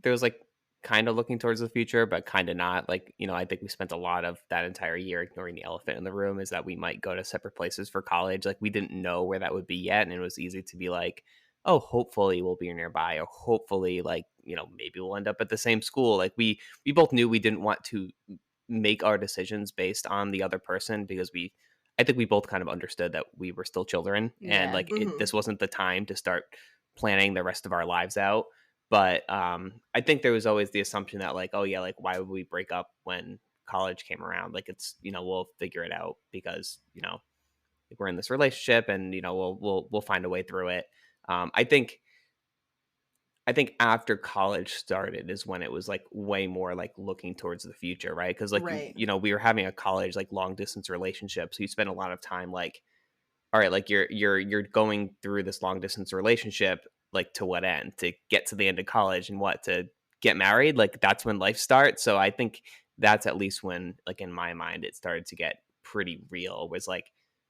like kind of looking towards the future, but kind of not. Like, I think we spent a lot of that entire year ignoring the elephant in the room is that we might go to separate places for college. Like, we didn't know where that would be yet. And it was easy to be like, oh, hopefully we'll be nearby, or hopefully, like, maybe we'll end up at the same school. Like, we both knew we didn't want to make our decisions based on the other person because I think we both kind of understood that we were still children and Yeah. like Mhm. this wasn't the time to start planning the rest of our lives out. But I think there was always the assumption that like, oh yeah, like why would we break up when college came around? Like it's, we'll figure it out because, we're in this relationship and, we'll find a way through it. I think after college started is when it was like way more like looking towards the future, right? Because like Right. we were having a college like long distance relationship, so you spend a lot of time like, all right, like you're going through this long distance relationship, like to what end? To get to the end of college and what? To get married? Like that's when life starts. So I think that's at least when, like in my mind, it started to get pretty real. Was like,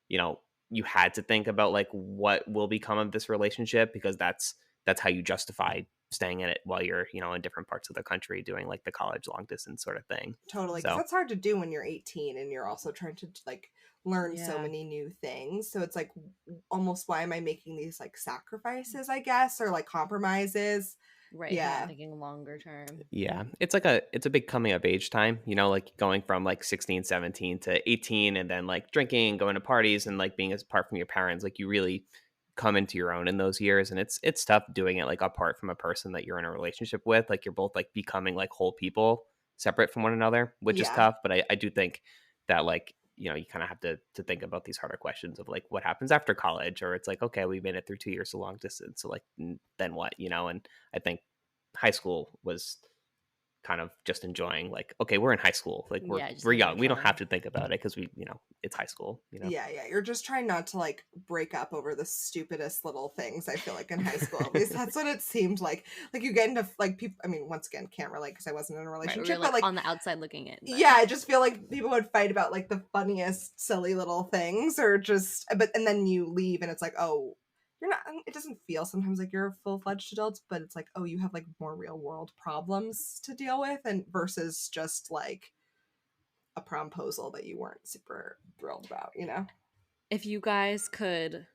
you know, you had to think about like what will become of this relationship because that's how you justify staying in it while you're in different parts of the country doing like the college long distance sort of thing. Totally, because So that's hard to do when you're 18 and you're also trying to like learn so Yeah. many new things. So it's like almost, why am I making these like sacrifices, I guess, or like compromises? Right. If you're not Yeah. thinking longer term. yeah, it's a big coming of age time, like going from like 16, 17 to 18 and then like drinking, going to parties and like being apart from your parents. Like you really come into your own in those years and it's tough doing it like apart from a person that you're in a relationship with. Like you're both like becoming like whole people separate from one another, which is Yeah. tough. But I do think that like, you kind of have to think about these harder questions of like what happens after college, or it's like, okay, we made it through 2 years of long distance. So like, then what, And I think high school was kind of just enjoying like, okay, we're in high school, like we're Yeah, just we're having young, we don't have fun. to think about it because we it's high school. Yeah, you're just trying not to like break up over the stupidest little things, I feel like, in high school. At least that's what it seemed like. Like you get into like people, I mean, once again, can't relate because I wasn't in a Right. We relationship, were but like like on the outside looking in. But yeah, I just feel like people would fight about like the funniest silly little things, or just and then you leave and it's like, oh, you're not, it doesn't feel sometimes like you're a full-fledged adult, but it's like, oh, you have like more real world problems to deal with, and versus just like a promposal that you weren't super thrilled about. if you guys could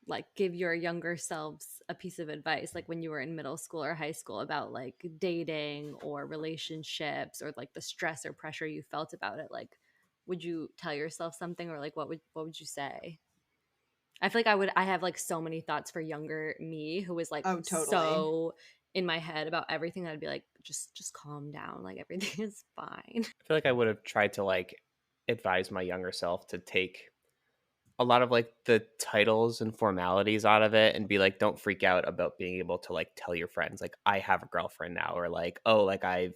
like give your younger selves a piece of advice, like when you were in middle school or high school, about like dating or relationships or like the stress or pressure you felt about it, like would you tell yourself something, or like what would you say? I feel like I have like so many thoughts for younger me who was like Oh, totally. so in my head about everything that I'd be like, just calm down. Like everything is fine. I feel like I would have tried to like advise my younger self to take a lot of like the titles and formalities out of it and be like, don't freak out about being able to like tell your friends like I have a girlfriend now, or like, oh, like I've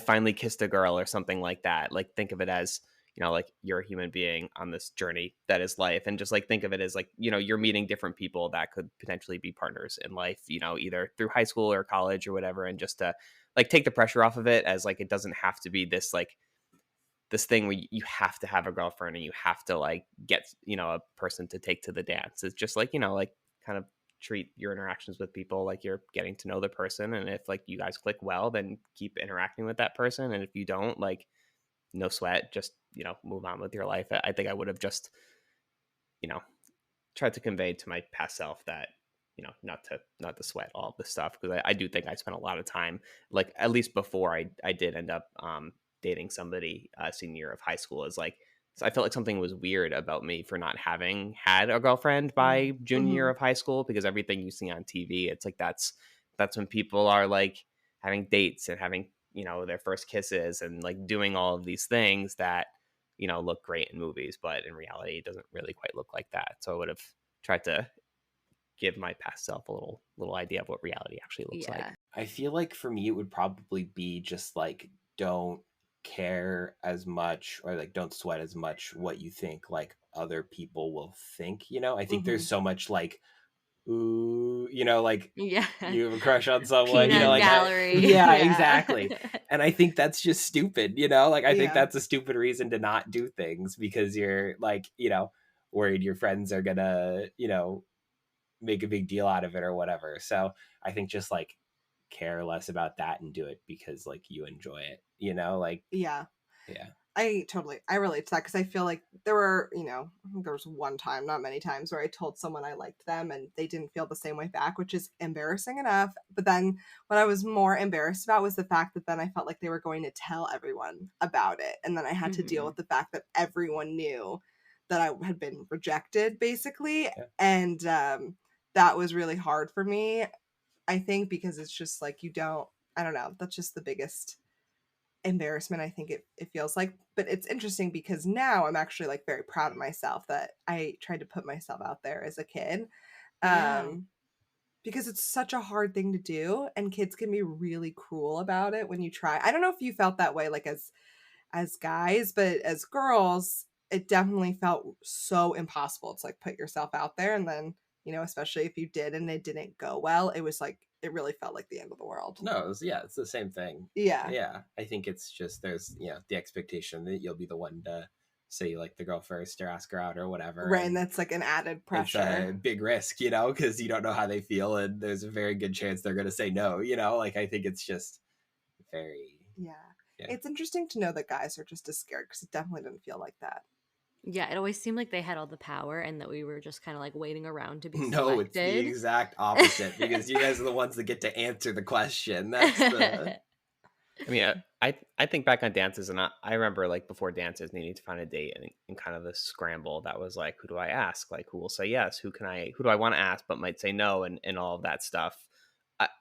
finally kissed a girl or something like that. Like think of it as, you know, like you're a human being on this journey that is life, and just like think of it as like, you know, you're meeting different people that could potentially be partners in life, you know, either through high school or college or whatever, and just to like take the pressure off of it, as like it doesn't have to be this like this thing where you have to have a girlfriend and you have to like get, you know, a person to take to the dance. It's just like, you know, like kind of treat your interactions with people like you're getting to know the person, and if like you guys click well, then keep interacting with that person, and if you don't, like no sweat, just, you know, move on with your life. I think I would have just, you know, tried to convey to my past self that, you know, not to sweat all this stuff, because I do think I spent a lot of time, like at least before I did end up dating somebody senior year of high school, is like, so I felt like something was weird about me for not having had a girlfriend by junior year Mm-hmm. of high school, because everything you see on TV, it's like that's when people are like having dates and having, you know, their first kisses and like doing all of these things that, you know, look great in movies, but in reality it doesn't really quite look like that. So I would have tried to give my past self a little idea of what reality actually looks like. Yeah. I feel like for me, it would probably be just like, don't care as much, or like don't sweat as much what you think like other people will think. You know, I think Mm-hmm. there's so much like, ooh, you know, like Yeah. you have a crush on someone, you know, Peanut like that. gallery. Yeah, Yeah. exactly. And I think that's just stupid, you know, like I think Yeah. that's a stupid reason to not do things, because you're like, you know, worried your friends are gonna, you know, make a big deal out of it or whatever. So I think just like care less about that and do it because like you enjoy it, you know, like, Yeah. yeah. I relate to that, because I feel like there were, you know, I think there was one time, not many times, where I told someone I liked them and they didn't feel the same way back, which is embarrassing enough. But then what I was more embarrassed about was the fact that then I felt like they were going to tell everyone about it. And then I had to deal Mhm. with the fact that everyone knew that I had been rejected, basically. Yeah. And that was really hard for me, I think, because it's just like I don't know, that's just the biggest embarrassment, I think it feels like. But it's interesting because now I'm actually like very proud of myself that I tried to put myself out there as a kid, Yeah. um because it's such a hard thing to do, and kids can be really cruel about it when you try. I don't know if you felt that way like as guys, but as girls it definitely felt so impossible to like put yourself out there, and then, you know, especially if you did and it didn't go well, it was like it really felt like the end of the world. No, yeah, it's the same thing. Yeah. Yeah. I think it's just there's, you know, the expectation that you'll be the one to say you like the girl first or ask her out or whatever. Right, and And that's like an added it's a pressure. big risk, you know, because you don't know how they feel, and there's a very good chance they're going to say no, you know, like I think it's just very, Yeah. yeah. It's interesting to know that guys are just as scared, because it definitely didn't feel like that. Yeah, it always seemed like they had all the power and that we were just kind of like waiting around to be No, it's the selected. exact opposite, because you guys are the ones that get to answer the question. That's the I mean, I think back on dances, and I remember like before dances needing to find a date, and kind of this scramble that was like, who do I ask? Like, who will say yes? Who do I want to ask but might say no, and all of that stuff.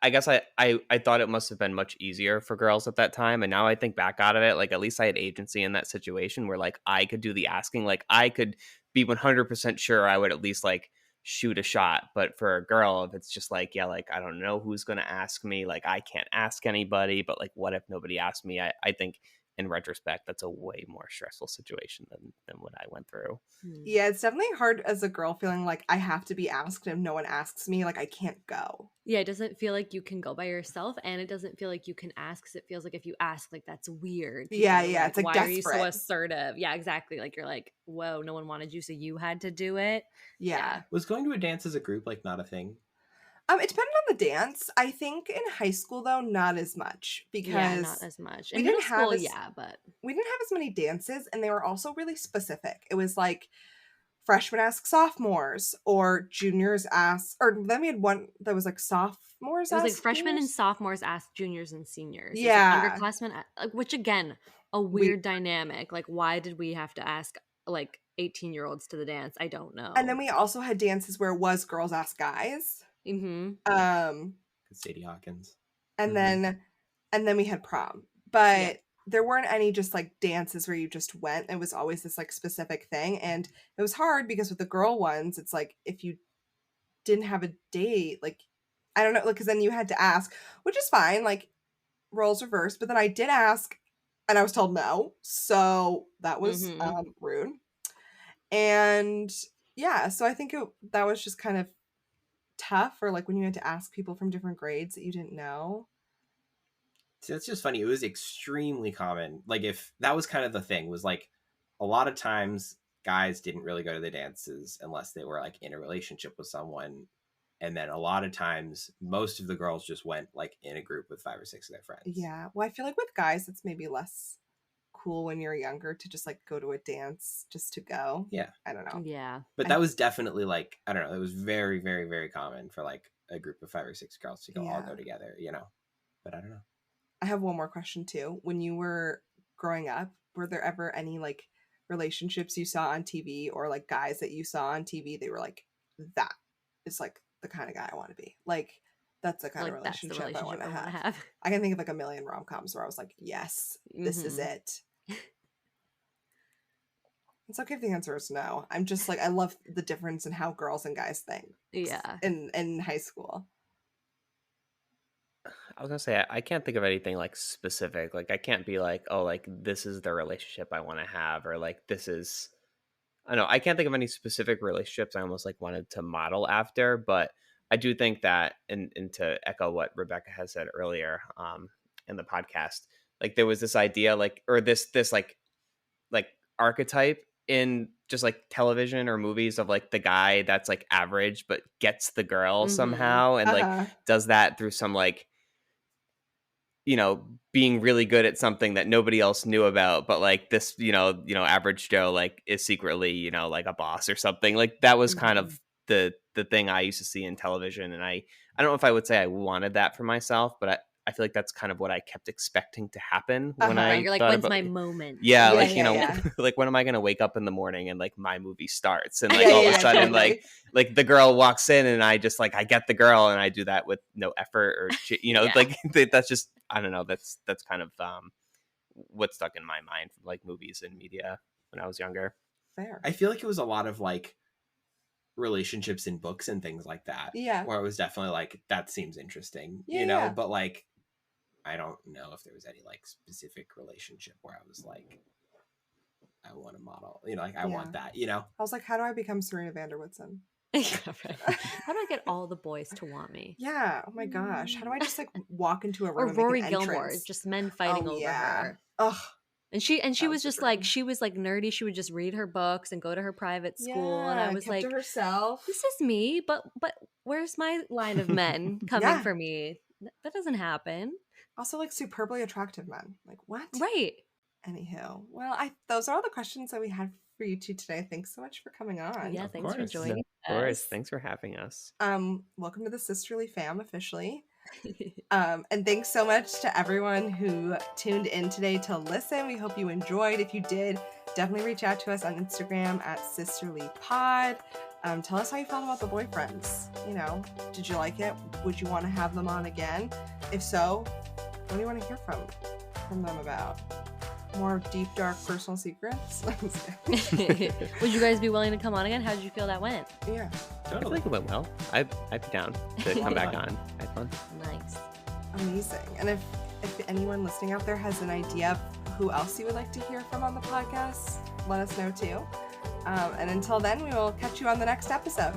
I guess I thought it must have been much easier for girls at that time, and now I think back out of it, like at least I had agency in that situation where like I could do the asking, like I could be 100% sure I would at least like shoot a shot. But for a girl, if it's just like, yeah, like I don't know who's going to ask me, like I can't ask anybody, but like what if nobody asked me? I think in retrospect that's a way more stressful situation than what I went through. Yeah, it's definitely hard as a girl feeling like I have to be asked, and if no one asks me, like I can't go. Yeah, it doesn't feel like you can go by yourself, and it doesn't feel like you can ask, because it feels like if you ask, like that's weird. People Yeah, are yeah, like, it's like why are you so desperate. assertive? Yeah, exactly. Like you're like, whoa, no one wanted you, so you had to do it. Yeah. was going to a dance as a group like not a thing. It depended on the dance. I think in high school though, not as much, Yeah, not because as much. we In middle didn't have school, as yeah, but we didn't have as many dances, and they were also really specific. It was like freshmen ask sophomores, or juniors ask, or then we had one that was like sophomores it was like ask freshmen and juniors. sophomores asked juniors and seniors. It was like Yeah. underclassmen, like, which again, a We weird dynamic. Like, why did we have to ask like 18-year-olds to the dance. I don't know. And then we also had dances where it was girls ask guys. Sadie Hawkins. And then we had prom. But there weren't any just like dances where you just went. It was always this like specific thing. And it was hard because with the girl ones, it's like if you didn't have a date, like I don't know, like because then you had to ask, which is fine, like roles reversed. But then I did ask and I was told no. So that was rude. And yeah, so I think that was just kind of tough, or like when you had to ask people from different grades that you didn't know. See, that's just funny. It was extremely common. Like if that was kind of the thing, was like a lot of times guys didn't really go to the dances unless they were like in a relationship with someone. And then a lot of times most of the girls just went like in a group with 5 or 6 of their friends. Yeah. Well, I feel like with guys, it's maybe less cool when you're younger to just like go to a dance just to go. Yeah. I don't know. Yeah. But that was definitely like, I don't know, it was very, very, very common for like a group of 5 or 6 girls to all go together, you know. But I don't know. I have one more question too. When you were growing up, were there ever any like relationships you saw on TV or like guys that you saw on TV, they were like, that is like the kind of guy I want to be? Like, that's the kind of relationship I want to have. I can think of like a million rom-coms where I was like, yes, this is it. It's okay if the answer is no. I'm just like, I love the difference in how girls and guys think. Yeah. In high school. I was gonna say I can't think of anything like specific. Like I can't be like, oh, like this is the relationship I want to have, or like this is. I don't know. I can't think of any specific relationships I almost like wanted to model after, but I do think that, and to echo what Rebecca has said earlier, in the podcast, like there was this idea, like, or this like archetype in just like television or movies of like the guy that's like average but gets the girl somehow, and like does that through some like, you know, being really good at something that nobody else knew about, but like this, you know, average Joe like is secretly, you know, like a boss or something. Like that was kind of the thing I used to see in television, and I don't know if I would say I wanted that for myself, but I feel like that's kind of what I kept expecting to happen when you're like, when's my moment? Yeah, like, you know, like when am I going to wake up in the morning and like my movie starts, and like all of a sudden like the girl walks in and I just like I get the girl, and I do that with no effort or you know, like that's just, I don't know, that's kind of what stuck in my mind from like movies and media when I was younger. Fair. I feel like it was a lot of like relationships in books and things like that. Yeah. Where it was definitely like, that seems interesting, you know, but like I don't know if there was any like specific relationship where I was like, I want to model, you know, like I want that, you know. I was like, how do I become Serena van der Woodsen? How do I get all the boys to want me? Yeah. Oh my gosh. How do I just like walk into a room or and Rory make an Gilmore, entrance? just men fighting over her. Ugh. And she was just like, she was like nerdy. She would just read her books and go to her private school. And I was like, to herself. This is me, but where's my line of men coming for me? That doesn't happen. Also, like superbly attractive men. Like what? Right. Anywho, well, those are all the questions that we had for you two today. Thanks so much for coming on. Yeah, thanks for joining us. Of course, thanks for having us. Welcome to the Sisterly Fam officially. And thanks so much to everyone who tuned in today to listen. We hope you enjoyed. If you did, definitely reach out to us on Instagram at sisterlypod. Tell us how you felt about the boyfriends. You know, did you like it? Would you want to have them on again? If so, what do you want to hear from them about? More deep, dark personal secrets? Would you guys be willing to come on again? How did you feel that went? Yeah. Totally. I feel like it went well. I'd be down to come back on. I had fun. Nice. Amazing. And if anyone listening out there has an idea of who else you would like to hear from on the podcast, let us know too. And until then, we will catch you on the next episode.